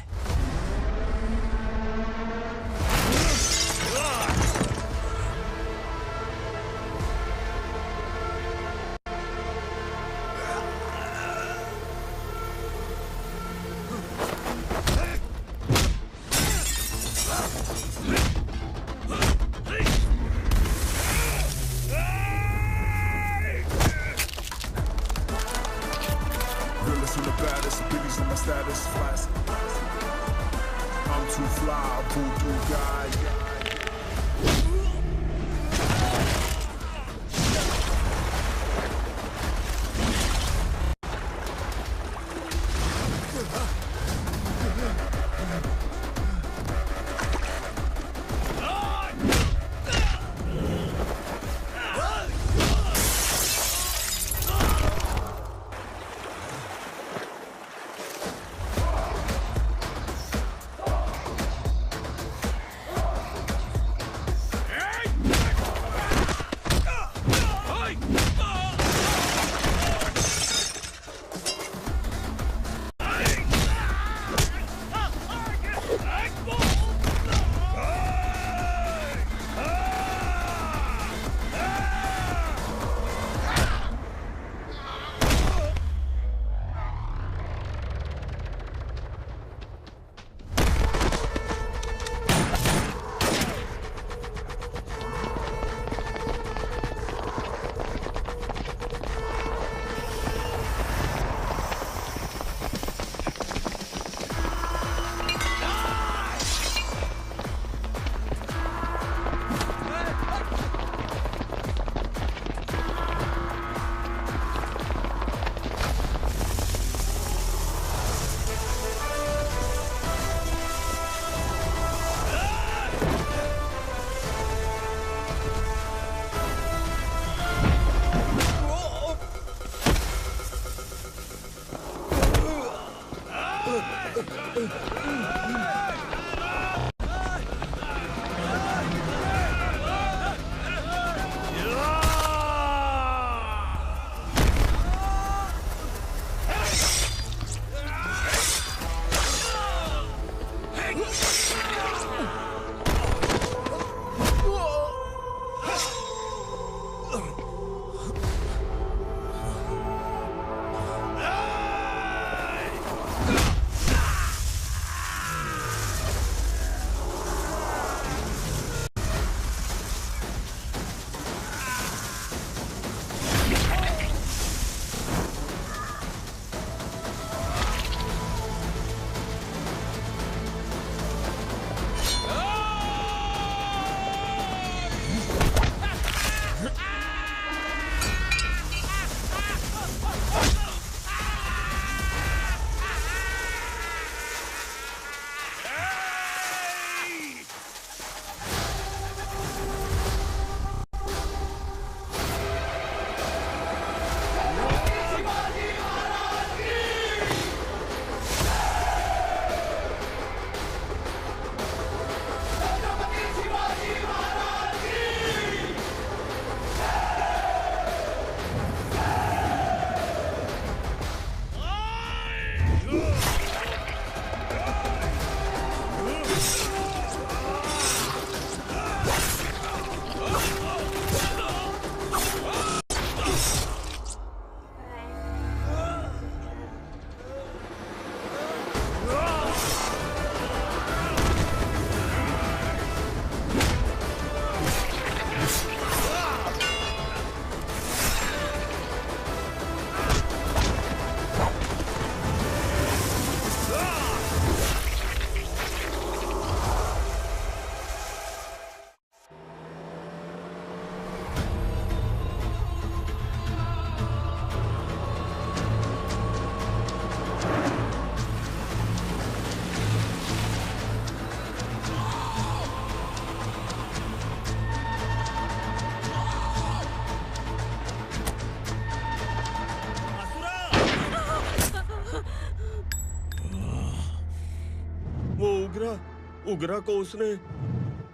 उग्रा को उसने।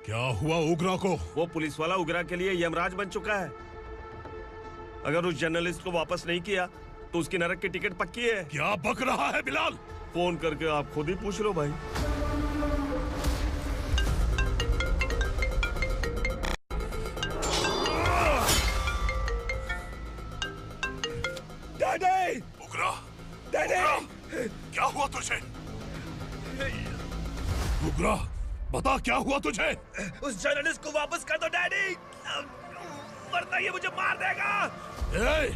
क्या हुआ उग्रा को? वो पुलिस वाला उग्रा के लिए यमराज बन चुका है। अगर उस जर्नलिस्ट को वापस नहीं किया तो उसकी नरक की टिकट पक्की है। क्या बक रहा है बिलाल? फोन करके आप खुद ही पूछ लो भाई। डैडी! उग्रा! डैडी! क्या हुआ तुझे? उग्रा, बता क्या हुआ तुझे? उस जर्नलिस्ट को वापस कर दो डैडी, वरना ये मुझे मार देगा। ए,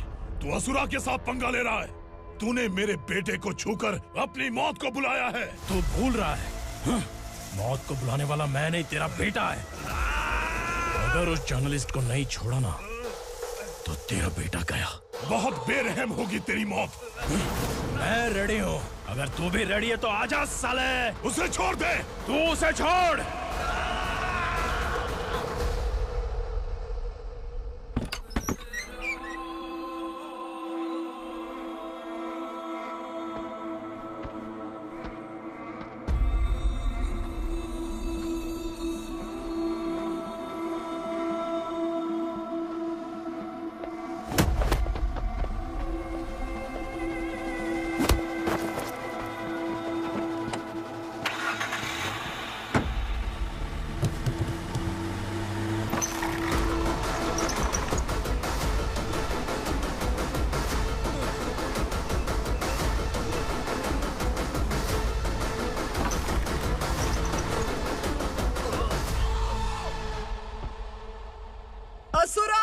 तू असुरा के साथ पंगा ले रहा है। तूने मेरे बेटे को छूकर अपनी मौत को बुलाया है। तू भूल रहा है, मौत को बुलाने वाला मैं नहीं, तेरा बेटा है। अगर उस जर्नलिस्ट को नहीं छोड़ा ना तो तेरा बेटा गया। बहुत बेरहम होगी तेरी मौत। मैं रेडी हूँ, अगर तू भी रेडी है तो आजा साले। उसे छोड़ दे। तू उसे छोड़। असुरा!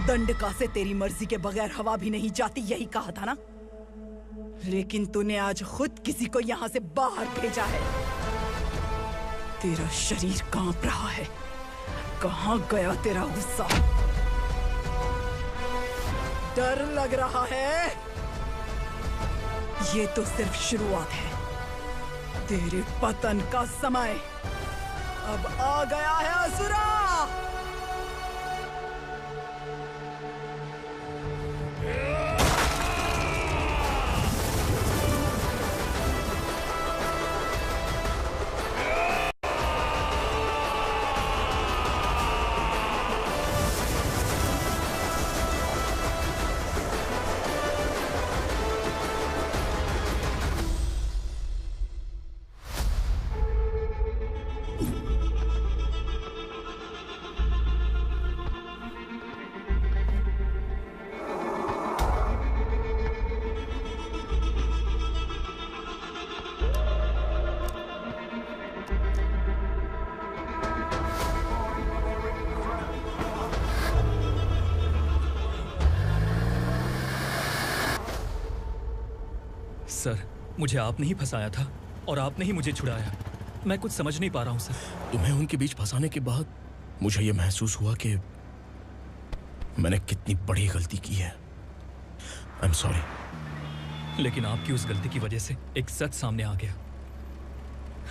दंडका से तेरी मर्जी के बगैर हवा भी नहीं जाती, यही कहा था ना? लेकिन तूने आज खुद किसी को यहाँ से बाहर भेजा है। तेरा शरीर कांप रहा है। कहाँ गया तेरा गुस्सा? डर लग रहा है? ये तो सिर्फ शुरुआत है। तेरे पतन का समय अब आ गया है असुरा। सर, मुझे आपने ही फंसाया था और आपने ही मुझे छुड़ाया। मैं कुछ समझ नहीं पा रहा हूँ सर। तुम्हें उनके बीच फंसाने के बाद मुझे यह महसूस हुआ कि मैंने कितनी बड़ी गलती की है। I am sorry. लेकिन आपकी उस गलती की वजह से एक सच सामने आ गया।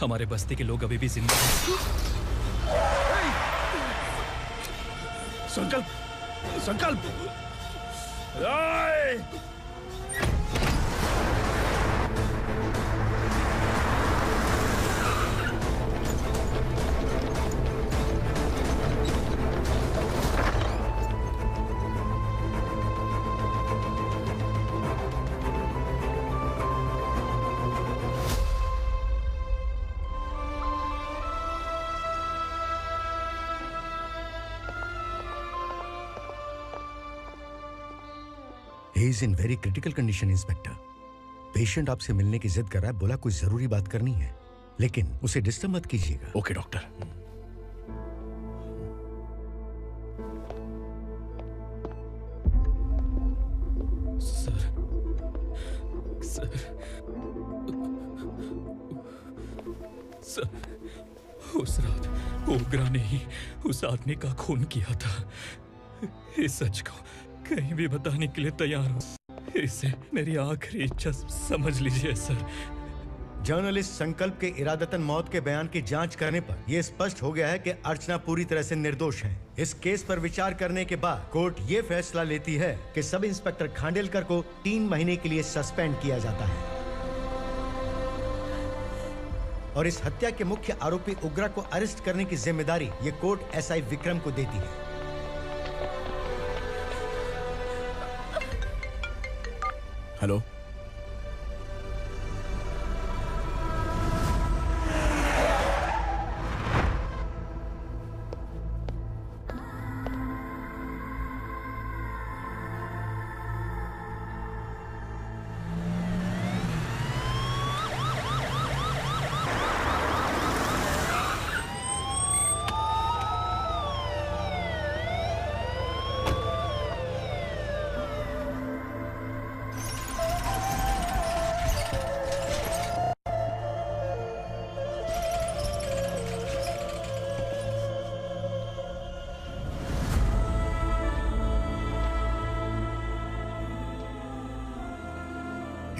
हमारे बस्ती के लोग अभी भी जिंदा हैं। संकल्प, संकल्प! He is in very critical condition, inspector. Patient आपसे मिलने की जिद कर रहा है, बोला कोई जरूरी बात करनी है, लेकिन उसे डिस्टर्ब मत कीजिएगा। Okay doctor. Sir, sir, sir, उस रात ओग्रा ने ही उस आदमी का खून किया था। इस सच को कहीं भी बताने के लिए तैयार हूँ। इसे मेरी आखिरी इच्छा समझ लीजिए सर। जर्नलिस्ट संकल्प के इरादतन मौत के बयान की जांच करने पर यह स्पष्ट हो गया है कि अर्चना पूरी तरह से निर्दोष है। इस केस पर विचार करने के बाद कोर्ट ये फैसला लेती है कि सब इंस्पेक्टर खांडेलकर को 3 महीने के लिए सस्पेंड किया जाता है और इस हत्या के मुख्य आरोपी उग्रा को अरेस्ट करने की जिम्मेदारी ये कोर्ट एसआई विक्रम को देती है। हेलो,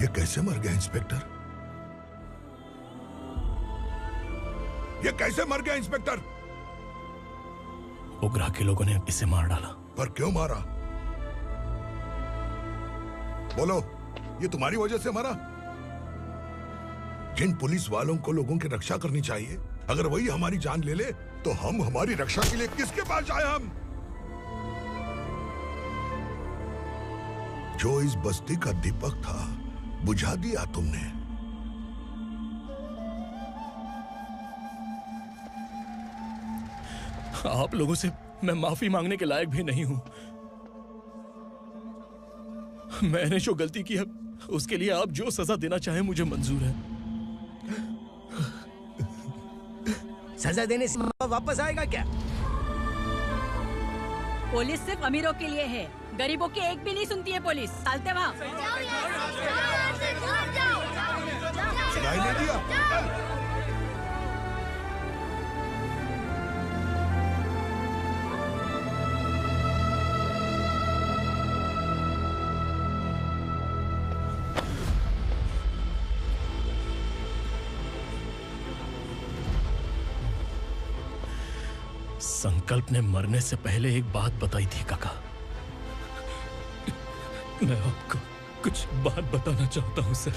ये कैसे मर गया इंस्पेक्टर? ये कैसे मर गया इंस्पेक्टर? उग्रा के लोगों ने इसे मार डाला। पर क्यों मारा? बोलो, ये तुम्हारी वजह से मरा? जिन पुलिस वालों को लोगों की रक्षा करनी चाहिए, अगर वही हमारी जान ले ले तो हम हमारी रक्षा के लिए किसके पास जाए? हम जो इस बस्ती का दीपक था बुझा दिया तुमने। आप लोगों से मैं माफी मांगने के लायक भी नहीं हूं। मैंने जो गलती की है उसके लिए आप जो सजा देना चाहें मुझे मंजूर है। सजा देने से वापस आएगा क्या? पुलिस सिर्फ अमीरों के लिए है, गरीबों की एक भी नहीं सुनती है पुलिस। चलते वहाँ। सुनाई नहीं दिया? संकल्प ने मरने से पहले एक बात बताई थी काका। मैं आपको कुछ बात बताना चाहता हूं सर।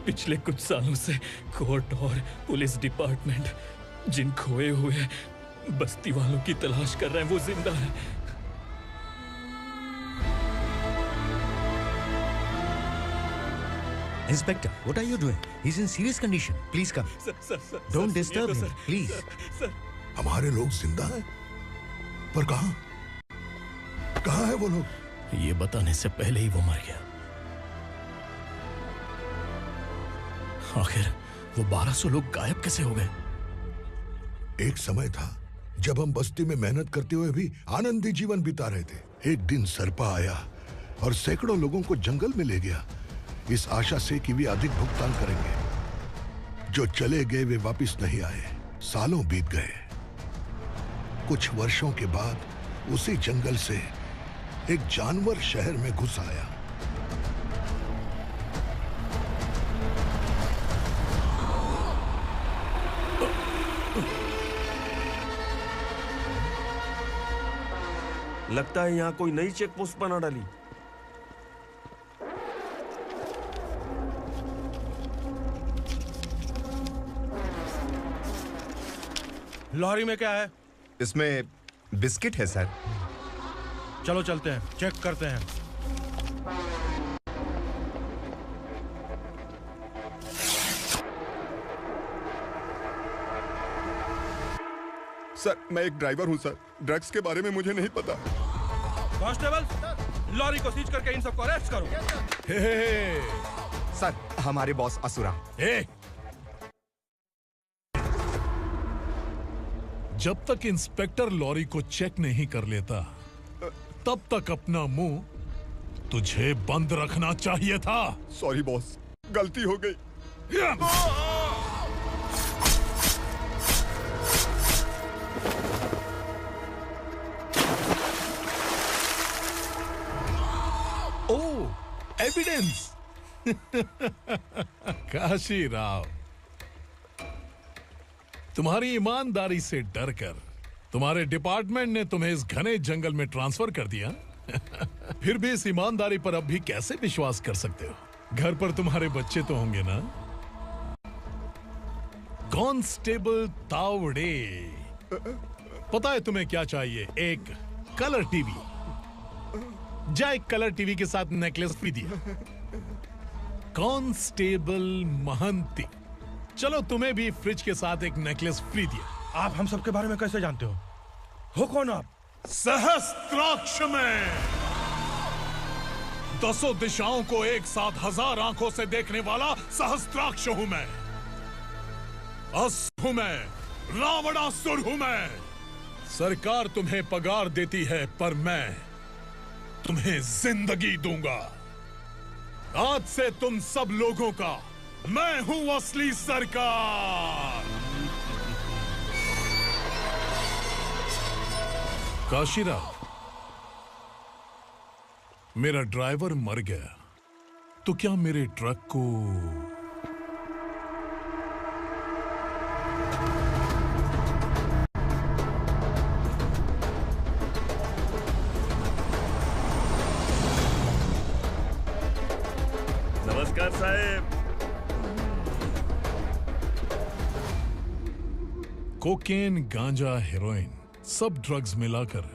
पिछले कुछ सालों से कोर्ट और पुलिस डिपार्टमेंट जिन खोए हुए बस्ती वालों की तलाश कर रहे हैं वो जिंदा है। Inspector, what are you doing? He's in serious condition. Please come. Don't disturb him, please. हमारे लोग जिंदा हैं? पर कहां? कहां है वो लोग? ये बताने से पहले ही वो मर गया। आखिर वो 1200 लोग गायब कैसे हो गए? एक समय था जब हम बस्ती में मेहनत करते हुए भी आनंदी जीवन बिता रहे थे। एक दिन सरपा आया और सैकड़ों लोगों को जंगल में ले गया, इस आशा से कि वे अधिक भुगतान करेंगे। जो चले गए वे वापस नहीं आए। सालों बीत गए। कुछ वर्षों के बाद उसी जंगल से एक जानवर शहर में घुस आया। लगता है यहाँ कोई नई चेक पोस्ट बना डाली। लॉरी में क्या है? इसमें बिस्किट है सर। चलो चलते हैं, चेक करते हैं। सर, मैं एक ड्राइवर हूं सर। ड्रग्स के बारे में मुझे नहीं पता। कांस्टेबल, लॉरी को सीज करके इन सबको अरेस्ट करो। सर, हमारे बॉस असुरा। जब तक इंस्पेक्टर लॉरी को चेक नहीं कर लेता तब तक अपना मुंह तुझे बंद रखना चाहिए था। सॉरी बॉस, गलती हो गई। एविडेंस। काशी राव, तुम्हारी ईमानदारी से डरकर तुम्हारे डिपार्टमेंट ने तुम्हें इस घने जंगल में ट्रांसफर कर दिया। फिर भी इस ईमानदारी पर अब भी कैसे विश्वास कर सकते हो? घर पर तुम्हारे बच्चे तो होंगे ना? कांस्टेबल तावड़े, पता है तुम्हें क्या चाहिए? एक कलर टीवी। जा एक कलर टीवी के साथ नेकलेस भी दिया। कांस्टेबल महंती, चलो तुम्हें भी फ्रिज के साथ एक नेकलेस फ्री दिया। आप हम सबके बारे में कैसे जानते हो कौन आप? सहस्त्राक्ष में 10 दिशाओं को एक साथ 1000 आंखों से देखने वाला सहस्त्राक्ष हूं मैं। असुर हूं मैं, रावणासुर हूं मैं। सरकार तुम्हें पगार देती है पर मैं तुम्हें जिंदगी दूंगा। आज से तुम सब लोगों का मैं हूं असली सरकार। काशीराव, मेरा ड्राइवर मर गया तो क्या मेरे ट्रक को नमस्कार साहब। कोकेन, गांजा, हेरोइन सब ड्रग्स मिलाकर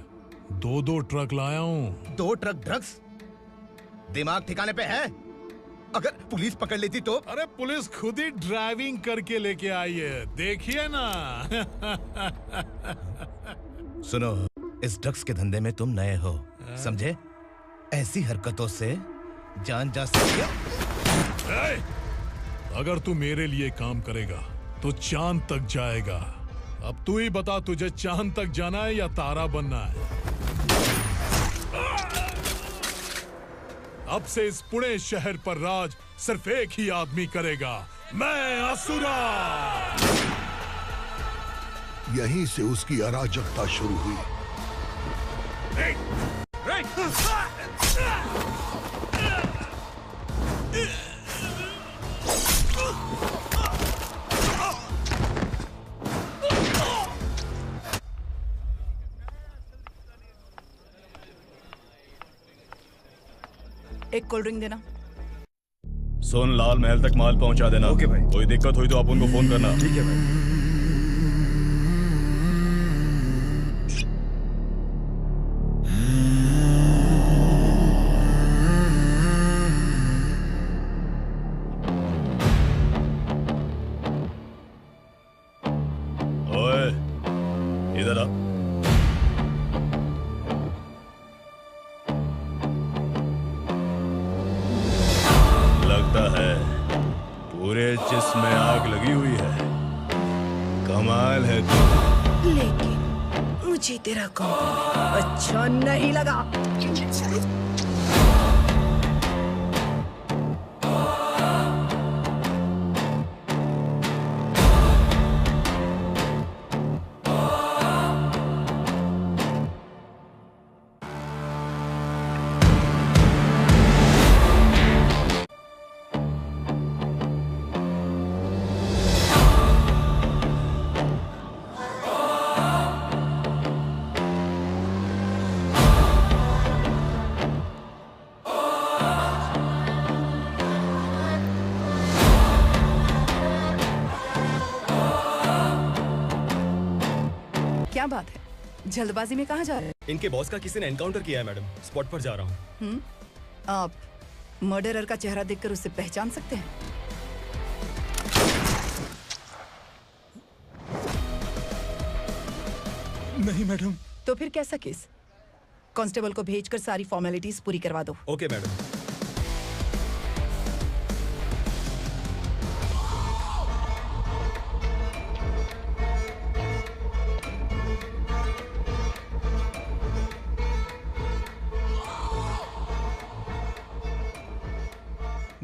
2 ट्रक लाया हूं। 2 ट्रक ड्रग्स? दिमाग ठिकाने पे है? अगर पुलिस पकड़ लेती तो? अरे पुलिस खुद ही ड्राइविंग करके लेके आई है, देखिए ना। सुनो, इस ड्रग्स के धंधे में तुम नए हो, समझे? ऐसी हरकतों से जान जा सकती है। अगर तू मेरे लिए काम करेगा तो चांद तक जाएगा। अब तू ही बता, तुझे चांद तक जाना है या तारा बनना है? अब से इस पुणे शहर पर राज सिर्फ एक ही आदमी करेगा, मैं असुरा। यहीं से उसकी अराजकता शुरू हुई। एक कोल्ड ड्रिंक देना। सुन, लाल महल तक माल पहुंचा देना। ओके भाई। कोई दिक्कत हुई तो आप उनको फोन करना। ठीक है भाई। ओए, इधर आ। लगता है पूरे जिस्म में आग लगी हुई है। कमाल है तू। लेकिन मुझे तेरा कॉम्प्लीमेंट अच्छा नहीं लगा। क्या बात है, जल्दबाजी में कहाँ जा रहे हैं? इनके बॉस का किसी ने एनकाउंटर किया है मैडम, स्पॉट पर जा रहा हूँ। आप मर्डरर का चेहरा देखकर उसे पहचान सकते हैं? नहीं मैडम। तो फिर कैसा केस? कांस्टेबल को भेजकर सारी फॉर्मेलिटीज पूरी करवा दो। Okay madam.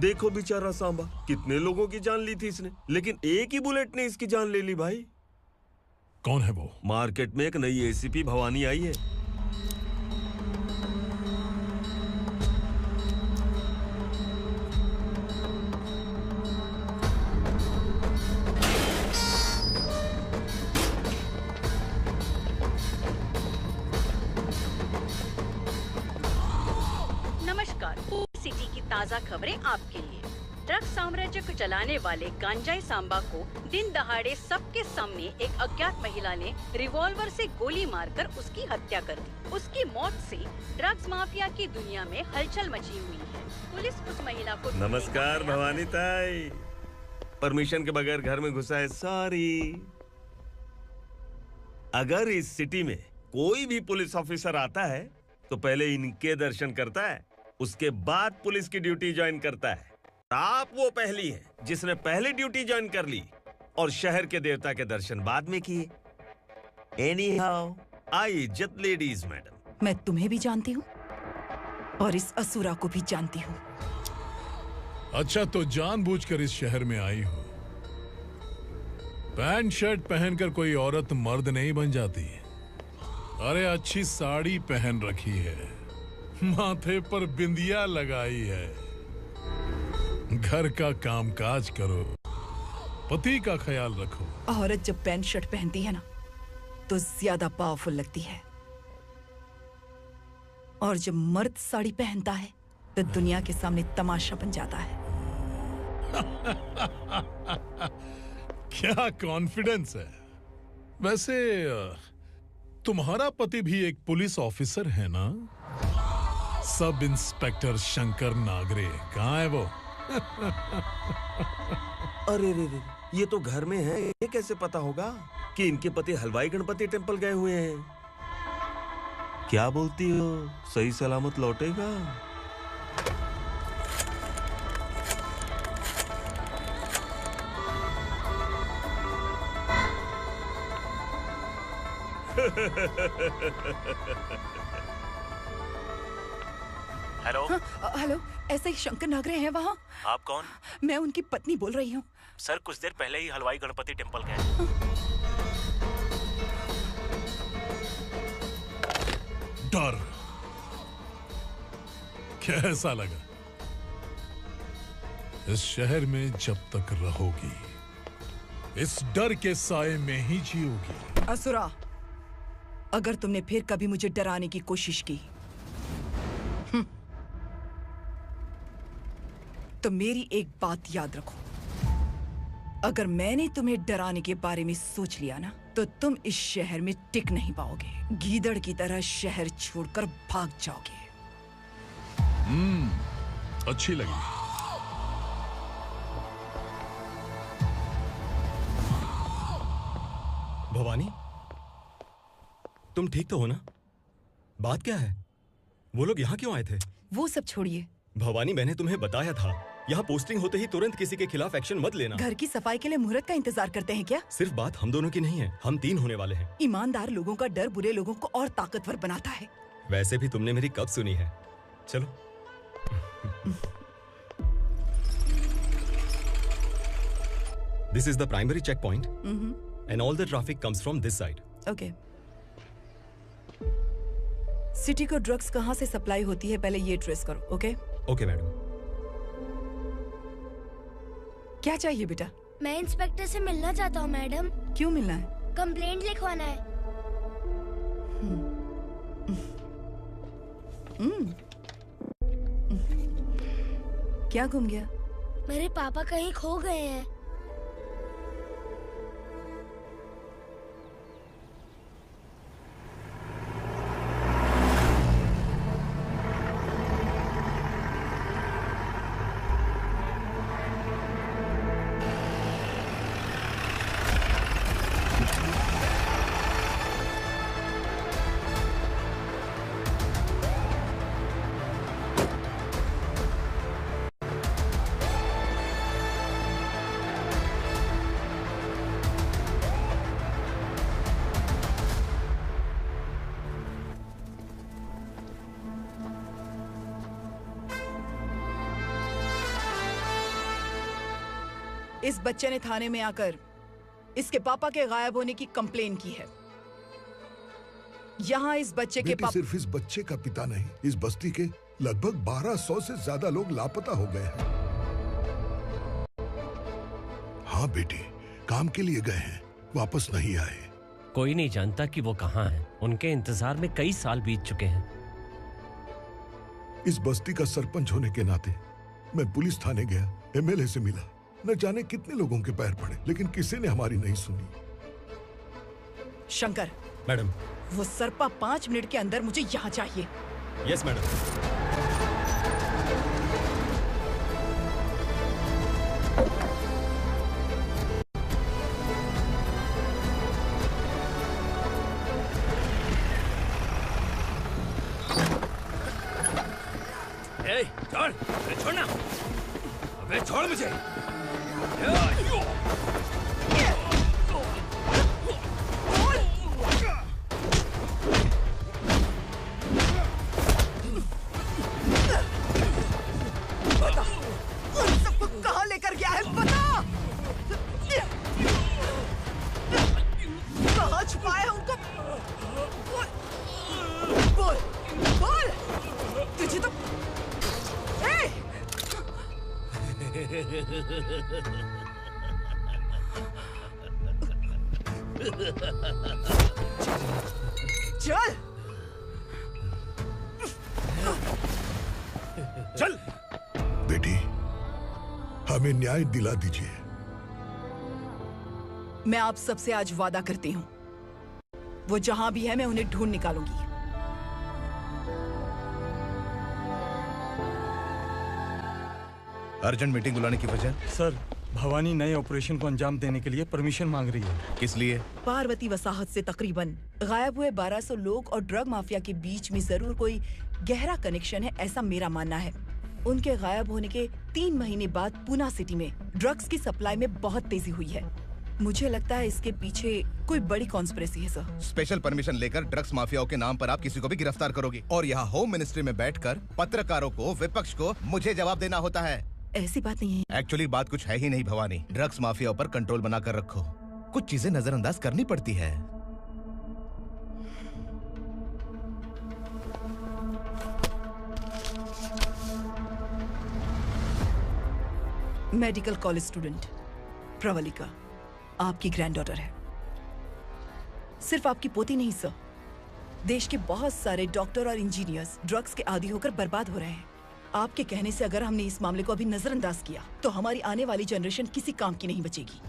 देखो बेचारा सांबा, कितने लोगों की जान ली थी इसने, लेकिन एक ही बुलेट ने इसकी जान ले ली भाई। कौन है वो? मार्केट में एक नई एसीपी भवानी आई है। सिटी की ताज़ा खबरें आपके लिए। ड्रग साम्राज्य को चलाने वाले गांजाई सांबा को दिन दहाड़े सबके सामने एक अज्ञात महिला ने रिवॉल्वर से गोली मारकर उसकी हत्या कर दी। उसकी मौत से ड्रग्स माफिया की दुनिया में हलचल मची हुई है। पुलिस उस महिला को नमस्कार भवानी ताई, परमिशन के बगैर घर में घुसा है, सॉरी। अगर इस सिटी में कोई भी पुलिस ऑफिसर आता है तो पहले इनके दर्शन करता है, उसके बाद पुलिस की ड्यूटी ज्वाइन करता है। आप वो पहली हैं जिसने पहले ड्यूटी ज्वाइन कर ली और शहर के देवता के दर्शन बाद में किए। एनीहाउ, आई इज्जत लेडीज मैडम। मैं तुम्हें भी जानती हूँ और इस असुरा को भी जानती हूँ। अच्छा, तो जानबूझकर इस शहर में आई हो। पैंट शर्ट पहनकर कोई औरत मर्द नहीं बन जाती। अरे अच्छी साड़ी पहन रखी है, माथे पर बिंदिया लगाई है, घर का कामकाज करो, पति का ख्याल रखो। औरत जब पैंट शर्ट पहनती है ना तो ज्यादा पावरफुल लगती है, और जब मर्द साड़ी पहनता है तो दुनिया के सामने तमाशा बन जाता है। क्या कॉन्फिडेंस है। वैसे तुम्हारा पति भी एक पुलिस ऑफिसर है ना? सब इंस्पेक्टर शंकर नागरे, कहाँ है वो? अरे रे रे, ये तो घर में है, ये कैसे पता होगा कि इनके पति हलवाई गणपति टेम्पल गए हुए हैं? क्या बोलती हो, सही सलामत लौटेगा? हेलो। हेलो, ऐसे ही शंकर नागरे हैं वहाँ? आप कौन? मैं उनकी पत्नी बोल रही हूँ। सर कुछ देर पहले ही हलवाई गणपति टेम्पल गए। डर कैसा लगा? इस शहर में जब तक रहोगी इस डर के साए में ही जियोगी। असुरा, अगर तुमने फिर कभी मुझे डराने की कोशिश की तो मेरी एक बात याद रखो, अगर मैंने तुम्हें डराने के बारे में सोच लिया ना तो तुम इस शहर में टिक नहीं पाओगे। गीदड़ की तरह शहर छोड़कर भाग जाओगे। अच्छी लगी। भवानी, तुम ठीक तो हो ना? बात क्या है? वो लोग यहाँ क्यों आए थे? वो सब छोड़िए। भवानी, मैंने तुम्हें बताया था, यहाँ पोस्टिंग होते ही तुरंत किसी के खिलाफ एक्शन मत लेना। घर की सफाई के लिए मुहूर्त का इंतजार करते हैं क्या? सिर्फ बात हम दोनों की नहीं है, हम 3 होने वाले हैं। ईमानदार लोगों का डर बुरे लोगों को और ताकतवर बनाता है। वैसे भी तुमने मेरी कब सुनी है? चलो। This is the primary checkpoint, and all the traffic comes from this side. Okay. City को ड्रग्स कहाँ से सप्लाई होती है पहले ये ट्रेस करो, ओके? Okay madam. क्या चाहिए बेटा? मैं इंस्पेक्टर से मिलना चाहता हूँ मैडम। क्यों मिलना है? कंप्लेंट लिखवाना है। क्या गुम गया? मेरे पापा कहीं खो गए हैं। इस बच्चे ने थाने में आकर इसके पापा के गायब होने की कंप्लेन की है। यहाँ इस बच्चे के पापा सिर्फ इस बच्चे का पिता नहीं, इस बस्ती के लगभग 1200 से ज्यादा लोग लापता हो गए हैं। हाँ बेटी, काम के लिए गए हैं, वापस नहीं आए। कोई नहीं जानता कि वो कहाँ हैं। उनके इंतजार में कई साल बीत चुके हैं। इस बस्ती का सरपंच होने के नाते मैं पुलिस थाने गया, एमएलए से मिला, न जाने कितने लोगों के पैर पड़े, लेकिन किसी ने हमारी नहीं सुनी। शंकर, मैडम, वो सरपा 5 मिनट के अंदर मुझे यहाँ चाहिए। Yes madam. छोड़, अरे छोड़ना, अबे छोड़ मुझे। बता, उन सबको कहाँ लेकर गया है, बता। कहाँ छुपाया है उनको? बोल, बोल, तुझे तो चल चल बेटी, हमें न्याय दिला दीजिए। मैं आप सबसे आज वादा करती हूँ, वो जहां भी है मैं उन्हें ढूंढ निकालूंगी। अर्जेंट मीटिंग बुलाने की वजह? सर, भवानी नए ऑपरेशन को अंजाम देने के लिए परमिशन मांग रही है। किस लिए? पार्वती वसाहत से तकरीबन गायब हुए 1200 लोग और ड्रग माफिया के बीच में जरूर कोई गहरा कनेक्शन है, ऐसा मेरा मानना है। उनके गायब होने के 3 महीने बाद पूना सिटी में ड्रग्स की सप्लाई में बहुत तेजी हुई है। मुझे लगता है इसके पीछे कोई बड़ी कॉन्स्पिरेसी है सर। स्पेशल परमिशन लेकर ड्रग्स माफियाओं के नाम पर आप किसी को भी गिरफ्तार करोगी और यहाँ होम मिनिस्ट्री में बैठकर पत्रकारों को, विपक्ष को मुझे जवाब देना होता है। ऐसी बात नहीं है। एक्चुअली बात कुछ है ही नहीं भवानी। ड्रग्स माफिया पर कंट्रोल बनाकर रखो, कुछ चीजें नजरअंदाज करनी पड़ती है। मेडिकल कॉलेज स्टूडेंट प्रवलिका आपकी ग्रैंडडॉटर है। सिर्फ आपकी पोती नहीं सर, देश के बहुत सारे डॉक्टर और इंजीनियर्स ड्रग्स के आदी होकर बर्बाद हो रहे हैं। आपके कहने से अगर हमने इस मामले को अभी नजरअंदाज किया तो हमारी आने वाली जनरेशन किसी काम की नहीं बचेगी।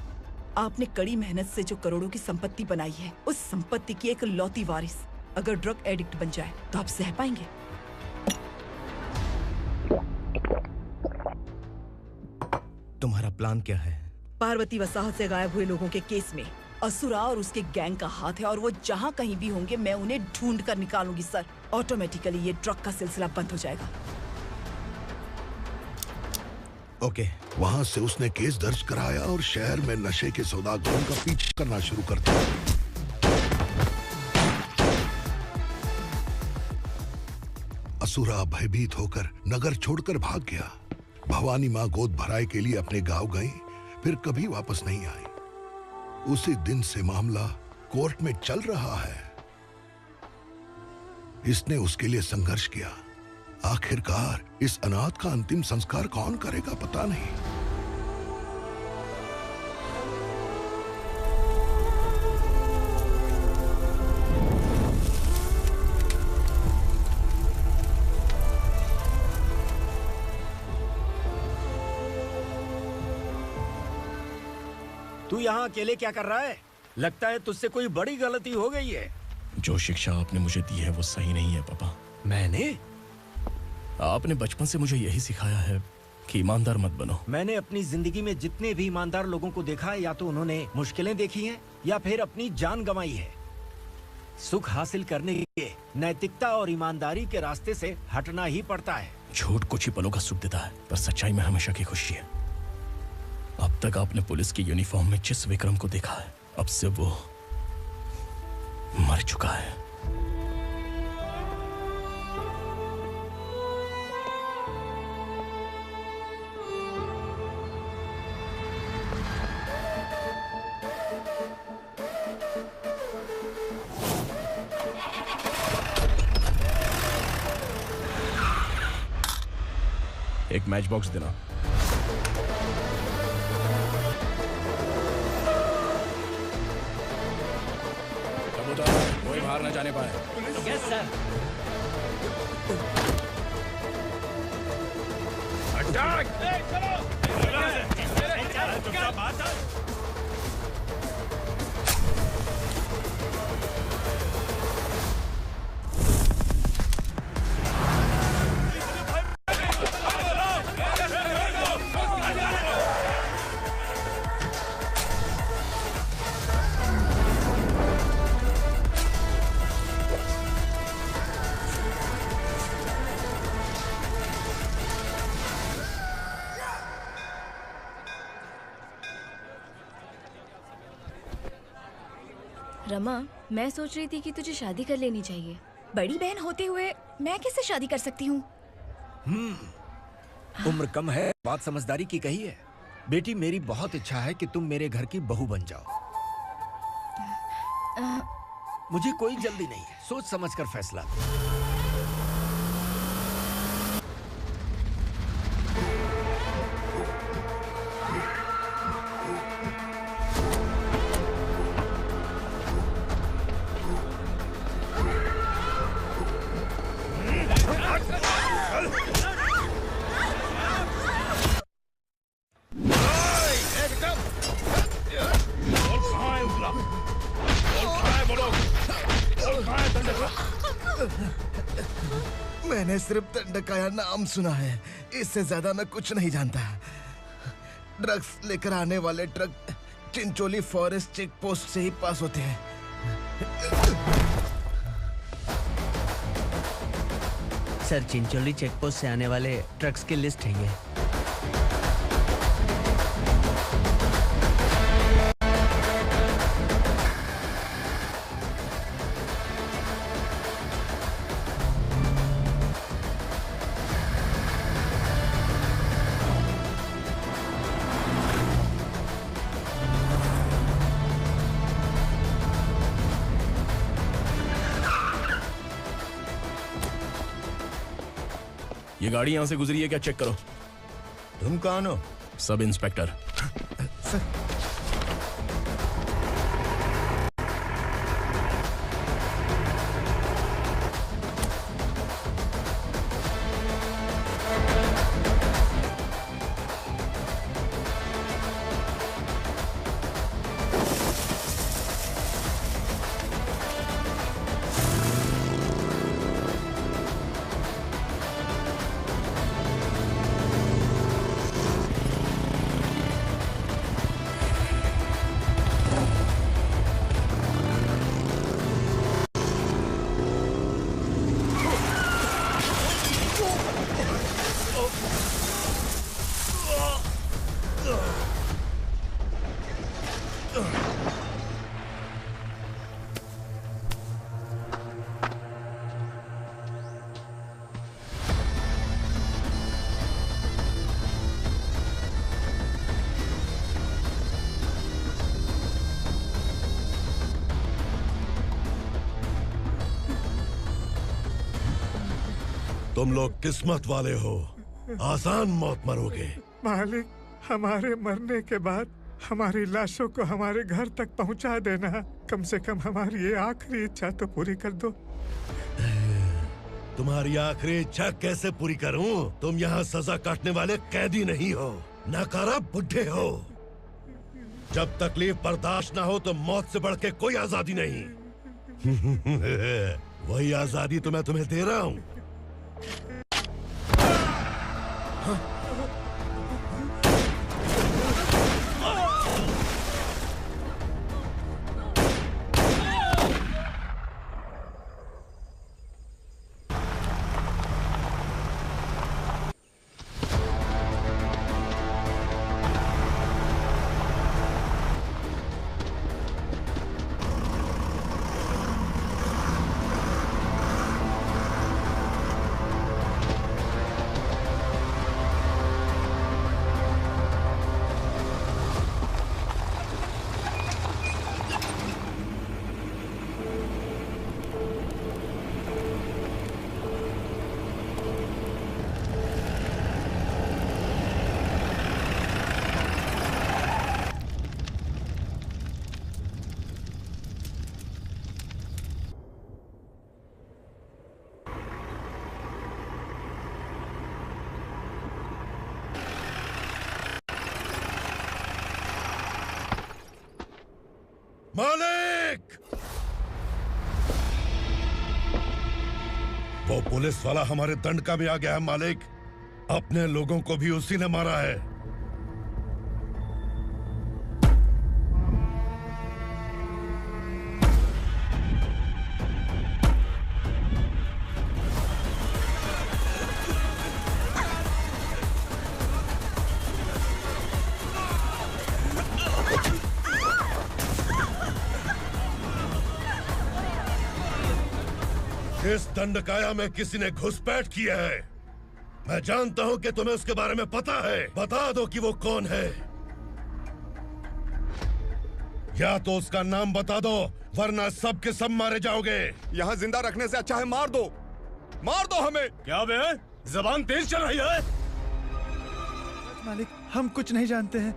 आपने कड़ी मेहनत से जो करोड़ों की संपत्ति बनाई है, उस संपत्ति की एक लौती वारिस अगर ड्रग एडिक्ट बन जाए तो आप सह पाएंगे? तुम्हारा प्लान क्या है? पार्वती वसाहत से गायब हुए लोगों के केस में असुरा और उसके गैंग का हाथ है और वो जहाँ कहीं भी होंगे मैं उन्हें ढूंढ कर निकालूंगी सर। ऑटोमेटिकली ये ड्रग का सिलसिला बंद हो जाएगा। ओके। वहाँ से उसने केस दर्ज कराया और शहर में नशे के सौदागरों का पीछा करना शुरू कर दिया। असुरा भयभीत होकर नगर छोड़कर भाग गया। भवानी माँ गोद भराई के लिए अपने गांव गई, फिर कभी वापस नहीं आई। उसी दिन से मामला कोर्ट में चल रहा है। इसने उसके लिए संघर्ष किया। आखिरकार इस अनाथ का अंतिम संस्कार कौन करेगा पता नहीं। तू यहाँ अकेले क्या कर रहा है? लगता है तुझसे कोई बड़ी गलती हो गई है। जो शिक्षा आपने मुझे दी है वो सही नहीं है पापा। मैंने? आपने बचपन से मुझे यही सिखाया है कि ईमानदार मत बनो। मैंने अपनी जिंदगी में जितने भी ईमानदार लोगों को देखा है, या तो उन्होंने मुश्किलें देखी हैं या फिर अपनी जान गंवाई है। सुख हासिल करने के लिए नैतिकता और ईमानदारी के रास्ते से हटना ही पड़ता है। झूठ कुछ ही पलों का सुख देता है, पर सच्चाई में हमेशा की खुशी है। अब तक आपने पुलिस की यूनिफॉर्म में जिस विक्रम को देखा है, अब से वो मर चुका है। एक मैच बॉक्स देना। कोई बाहर न जाने पाए। Yes sir. रमा, मैं सोच रही थी कि तुझे शादी कर लेनी चाहिए। बड़ी बहन होते हुए मैं कैसे शादी कर सकती हूँ? उम्र कम है, बात समझदारी की कही है। बेटी, मेरी बहुत इच्छा है कि तुम मेरे घर की बहू बन जाओ। मुझे कोई जल्दी नहीं है, सोच समझ कर फैसला। मैंने सिर्फ दंडकाया नाम सुना है, इससे ज्यादा मैं कुछ नहीं जानता। ड्रग्स लेकर आने वाले truck Chincholi forest check post से ही पास होते हैं। सर, चिंचोली चेक पोस्ट से आने वाले ट्रक्स की लिस्ट है ये। ये गाड़ी यहां से गुजरी है क्या? चेक करो। तुम कौन हो? Sub inspector. तुम लोग किस्मत वाले हो, आसान मौत मरोगे। मालिक, हमारे मरने के बाद हमारी लाशों को हमारे घर तक पहुंचा देना। कम से कम हमारी ये आखिरी इच्छा तो पूरी कर दो। तुम्हारी आखिरी इच्छा कैसे पूरी करूं? तुम यहाँ सजा काटने वाले कैदी नहीं हो, नकारा बुढ़े हो। जब तकलीफ बर्दाश्त ना हो तो मौत से बढ़ के कोई आजादी नहीं। वही आजादी तो मैं तुम्हें दे रहा हूँ। मालिक! वो पुलिस वाला हमारे दंडका में आ गया है मालिक। अपने लोगों को भी उसी ने मारा है। इस दंडकाया में किसी ने घुसपैठ किया है। मैं जानता हूं कि तुम्हें उसके बारे में पता है। बता दो कि वो कौन है। या तो उसका नाम बता दो, वरना सब के सब मारे जाओगे। यहाँ जिंदा रखने से अच्छा है मार दो हमें। क्या बे? जबान तेज चल रही है। मालिक, हम कुछ नहीं जानते हैं।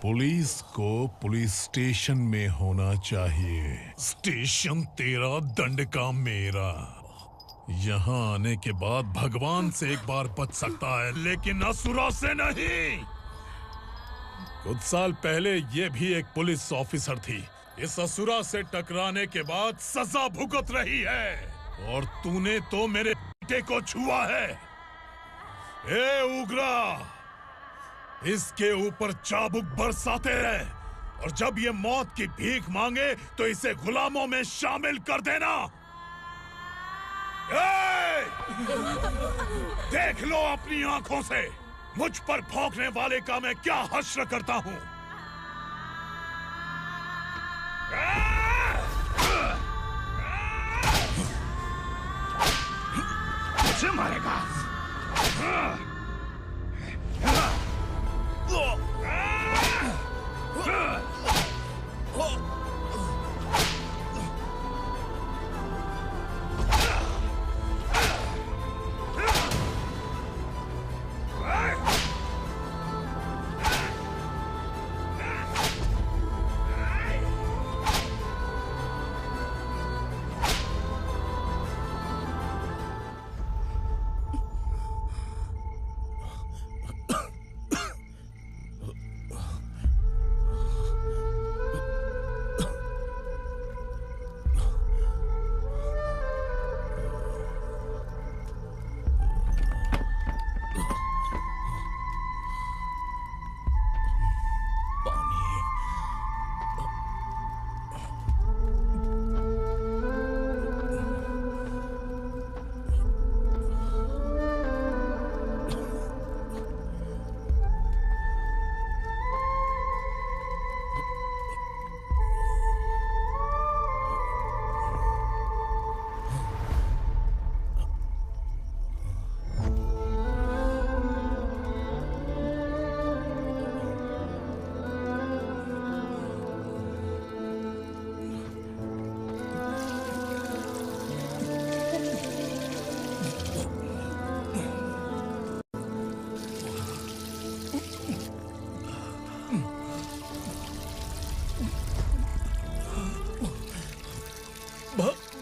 पुलिस को पुलिस स्टेशन में होना चाहिए। स्टेशन तेरा, दंडका मेरा। यहाँ आने के बाद भगवान से एक बार बच सकता है, लेकिन असुरा से नहीं। कुछ साल पहले ये भी एक पुलिस ऑफिसर थी। इस असुरा से टकराने के बाद सजा भुगत रही है, और तूने तो मेरे बेटे को छुआ है। ए उग्रा, इसके ऊपर चाबुक बरसाते रहे, और जब ये मौत की भीख मांगे तो इसे गुलामों में शामिल कर देना। देख लो अपनी आंखों से मुझ पर भौंकने वाले का मैं क्या हश्र करता हूँ। मुझे मारेगा।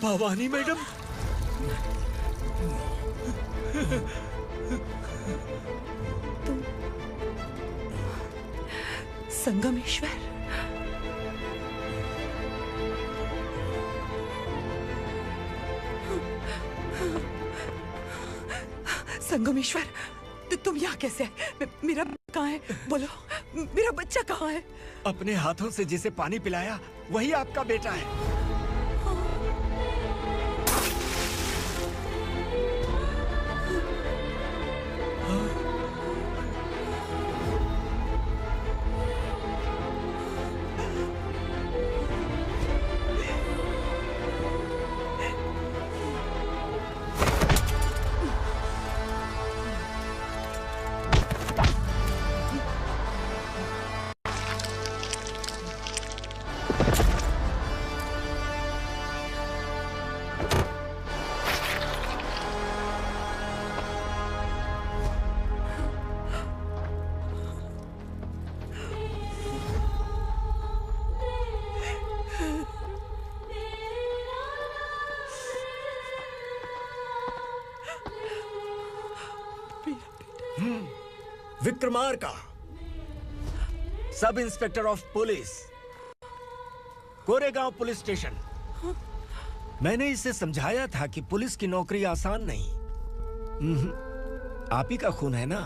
भवानी मैडम, तुम संगमेश्वर? संगमेश्वर, तुम यहाँ कैसे आए? मेरा कहाँ है? बोलो, मेरा बच्चा कहाँ है? अपने हाथों से जिसे पानी पिलाया वही आपका बेटा है। Vikramarka, sub inspector of police, Koregaon police station. मैंने इसे समझाया था कि पुलिस की नौकरी आसान नहीं। आप ही का खून है ना।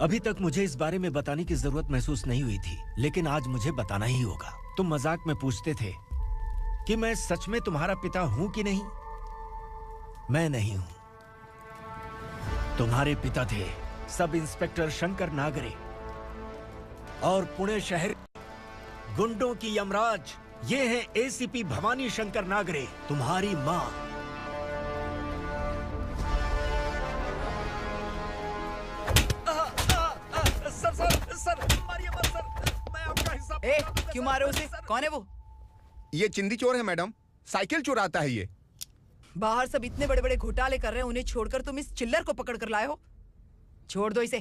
अभी तक मुझे इस बारे में बताने की जरूरत महसूस नहीं हुई थी, लेकिन आज मुझे बताना ही होगा। तुम मजाक में पूछते थे कि मैं सच में तुम्हारा पिता हूं कि नहीं। मैं नहीं हूं। तुम्हारे पिता थे सब इंस्पेक्टर शंकर नागरे, और पुणे शहर गुंडों की यमराज ये है एसीपी भवानी शंकर नागरे, तुम्हारी मां। सर, मारिए मत सर, मैं आपका हिस्सा। क्यों मारे उसे? कौन है वो? ये चिंदी चोर है मैडम, साइकिल चुराता है ये। बाहर सब इतने बड़े बड़े घोटाले कर रहे हैं, उन्हें छोड़कर तुम इस चिल्लर को पकड़ कर लाए हो। छोड़ दो इसे।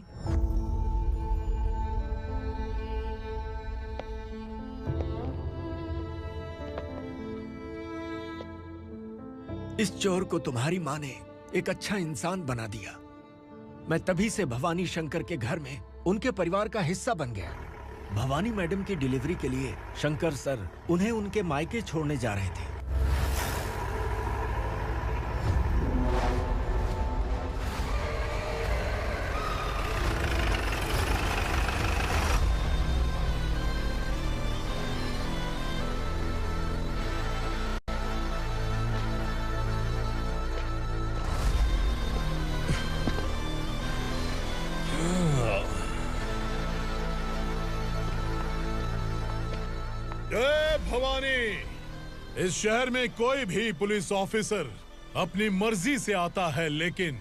इस चोर को तुम्हारी माँ ने एक अच्छा इंसान बना दिया। मैं तभी से भवानी शंकर के घर में उनके परिवार का हिस्सा बन गया। भवानी मैडम की डिलीवरी के लिए शंकर सर उन्हें उनके मायके छोड़ने जा रहे थे। जय भवानी। इस शहर में कोई भी पुलिस ऑफिसर अपनी मर्जी से आता है, लेकिन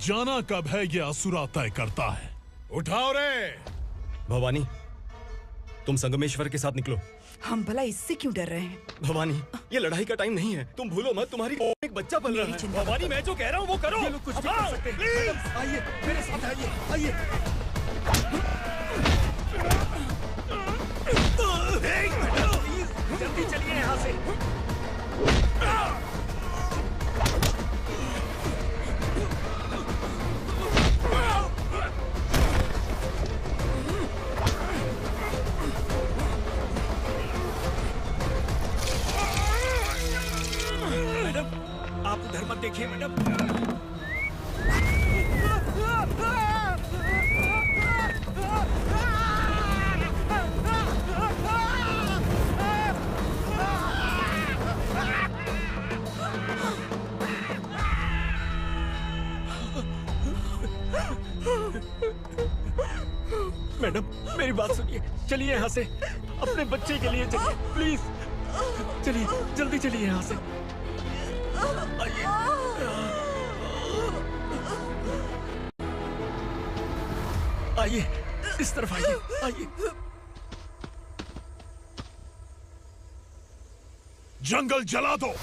जाना कब है ये असुरा तय करता है। उठाओ रे। भवानी, तुम संगमेश्वर के साथ निकलो। हम भला इससे क्यों डर रहे हैं? भवानी, ये लड़ाई का टाइम नहीं है। तुम भूलो मत, तुम्हारी एक बच्चा पल रहा है। भवानी, मैं जो कह रहा हूँ वो करो। ये लोग कुछ भी कर सकते हैं। मैडम, आइए मेरे साथ आइए, आइए। जल्दी चलिए यहाँ से। मैडम, आप उधर मत देखिए मैडम। मैडम, मेरी बात सुनिए। चलिए यहाँ से, अपने बच्चे के लिए चलिए, प्लीज। चलिए, जल्दी चलिए यहाँ से। आइए, इस तरफ आइए, आइए। जंगल जला दो।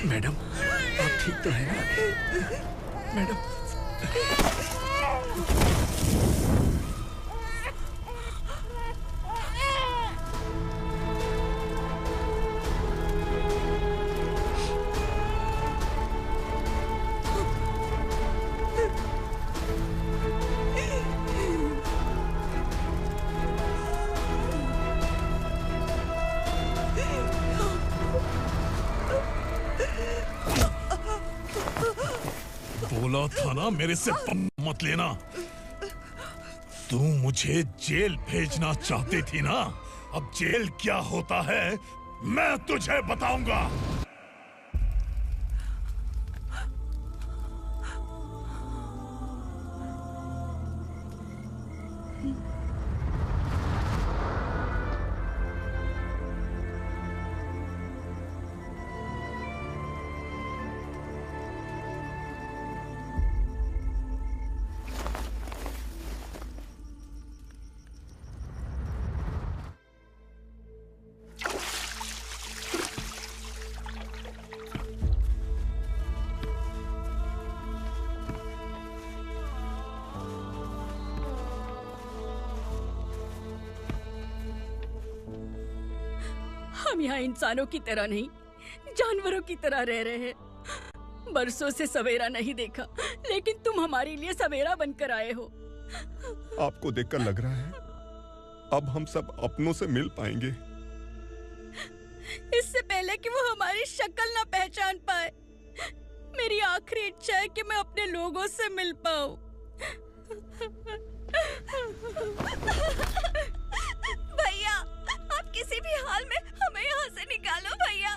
मैडम, आप ठीक तो हैं ना? मैडम, बोला था ना मेरे से मत लेना। तू मुझे जेल भेजना चाहती थी ना? अब जेल क्या होता है मैं तुझे बताऊंगा। हम यहाँ इंसानों की तरह नहीं, जानवरों की तरह रह रहे हैं। बरसों से सवेरा नहीं देखा, लेकिन तुम हमारे लिए सवेरा बनकर आए हो। आपको देखकर लग रहा है अब हम सब अपनों से मिल पाएंगे। इससे पहले कि वो हमारी शक्ल ना पहचान पाए, मेरी आखिरी इच्छा है कि मैं अपने लोगों से मिल पाऊं। भैया, आप किसी भी हाल में हमें यहाँ से निकालो भैया।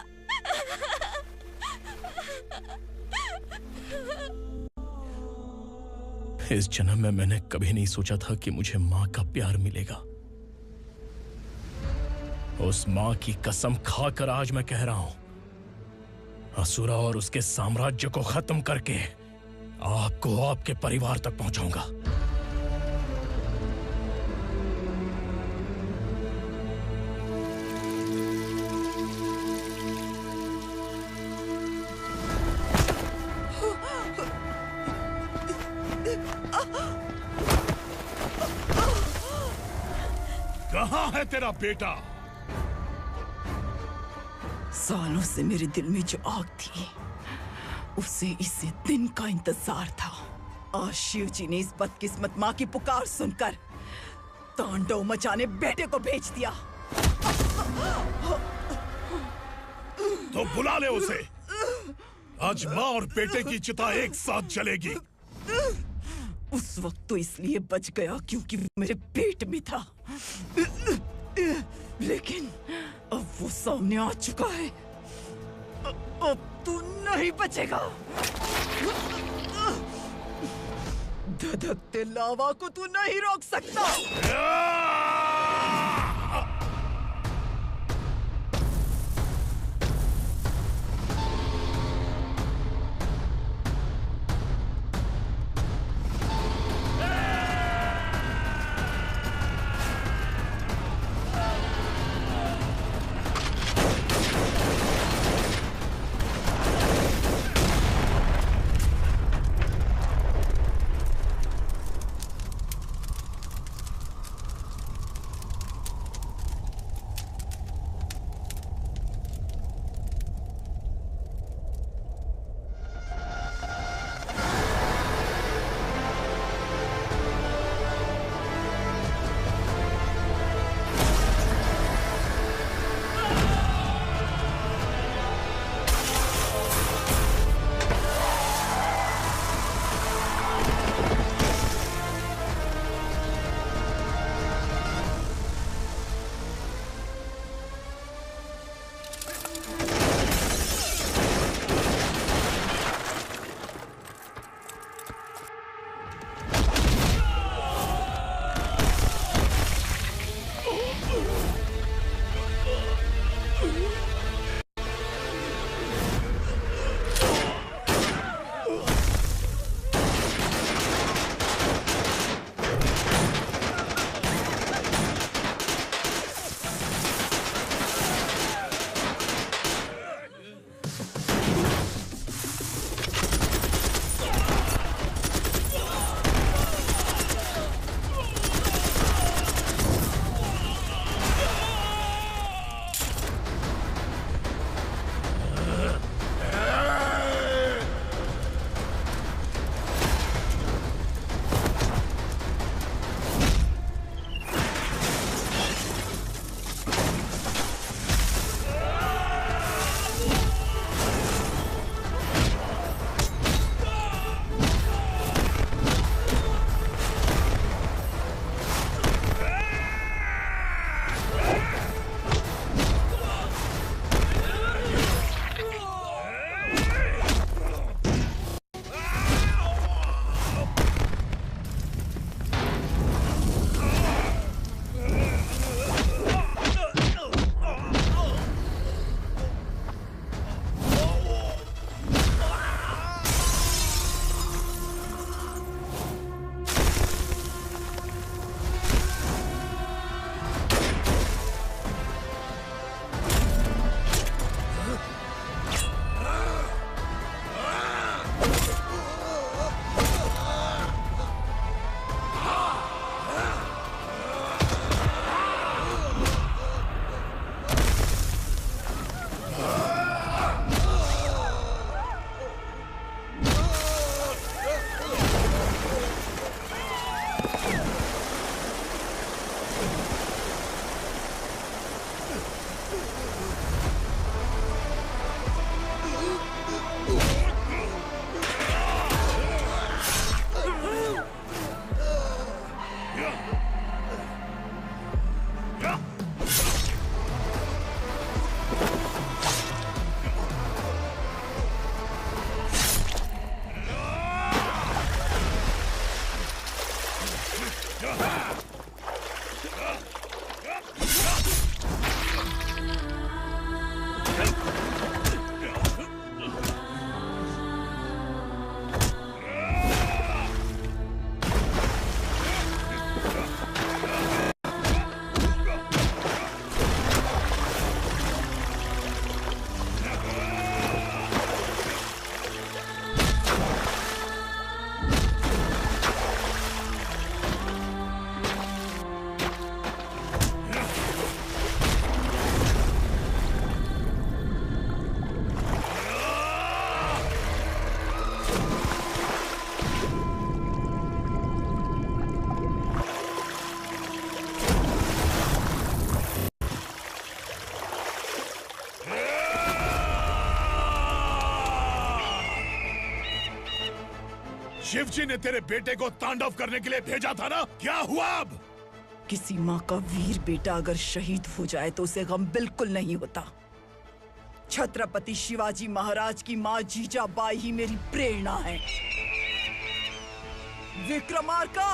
इस जन्म में मैंने कभी नहीं सोचा था कि मुझे माँ का प्यार मिलेगा। उस माँ की कसम खाकर आज मैं कह रहा हूं, असुरा और उसके साम्राज्य को खत्म करके आपको आपके परिवार तक पहुंचाऊंगा। कहाँ है तेरा बेटा? सालों से मेरे दिल में जो आग थी, उसे इसी दिन का इंतजार था। आज शिव जी ने इस बदकिस्मत माँ की पुकार सुनकर तांडव मचाने बेटे को भेज दिया। तो बुला ले उसे। आज माँ और बेटे की चिता एक साथ जलेगी। उस वक्त तो इसलिए बच गया क्योंकि वो मेरे पेट में था, लेकिन अब वो सामने आ चुका है। अब तू नहीं बचेगा। धधकते लावा को तू नहीं रोक सकता। शिवजी ने तेरे बेटे को तांडव करने के लिए भेजा था ना, क्या हुआ अब? किसी माँ का वीर बेटा अगर शहीद हो जाए तो उसे गम बिल्कुल नहीं होता। छत्रपति शिवाजी महाराज की माँ जीजाबाई ही मेरी प्रेरणा है। विक्रमार्का,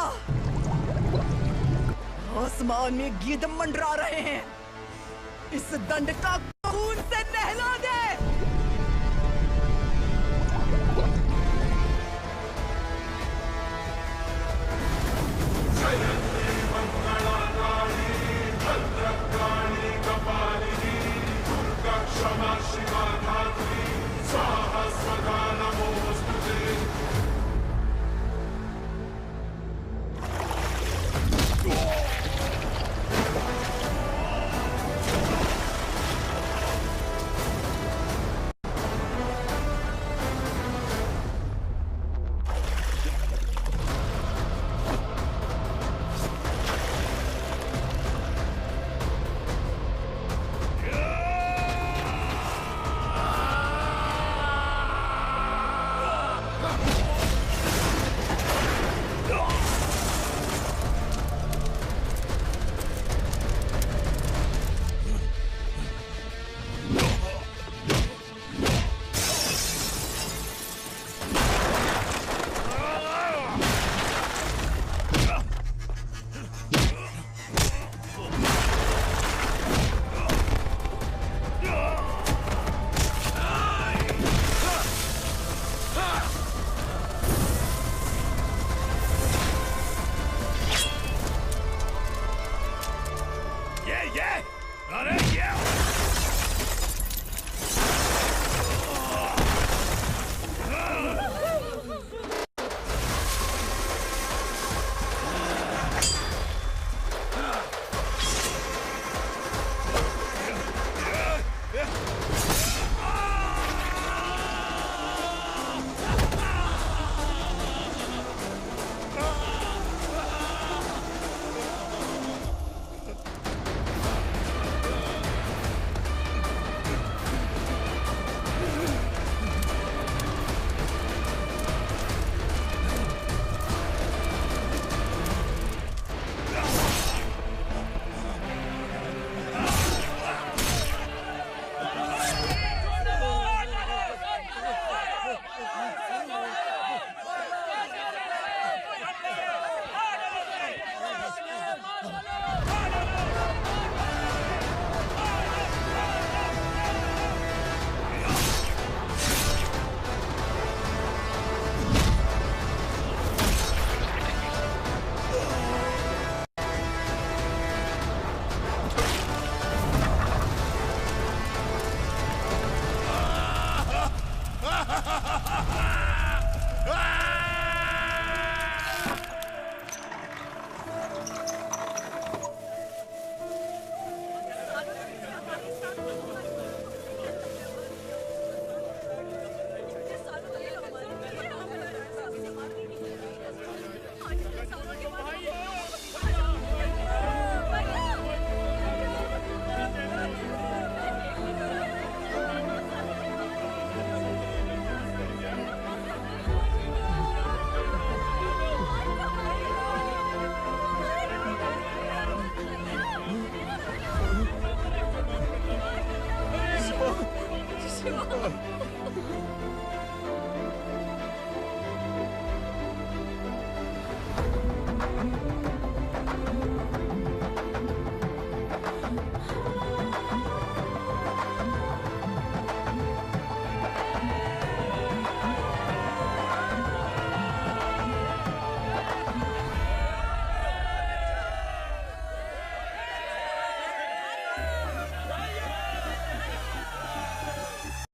आसमान में गिद्ध मंडरा रहे हैं, इस दंड का खून से नहला दे।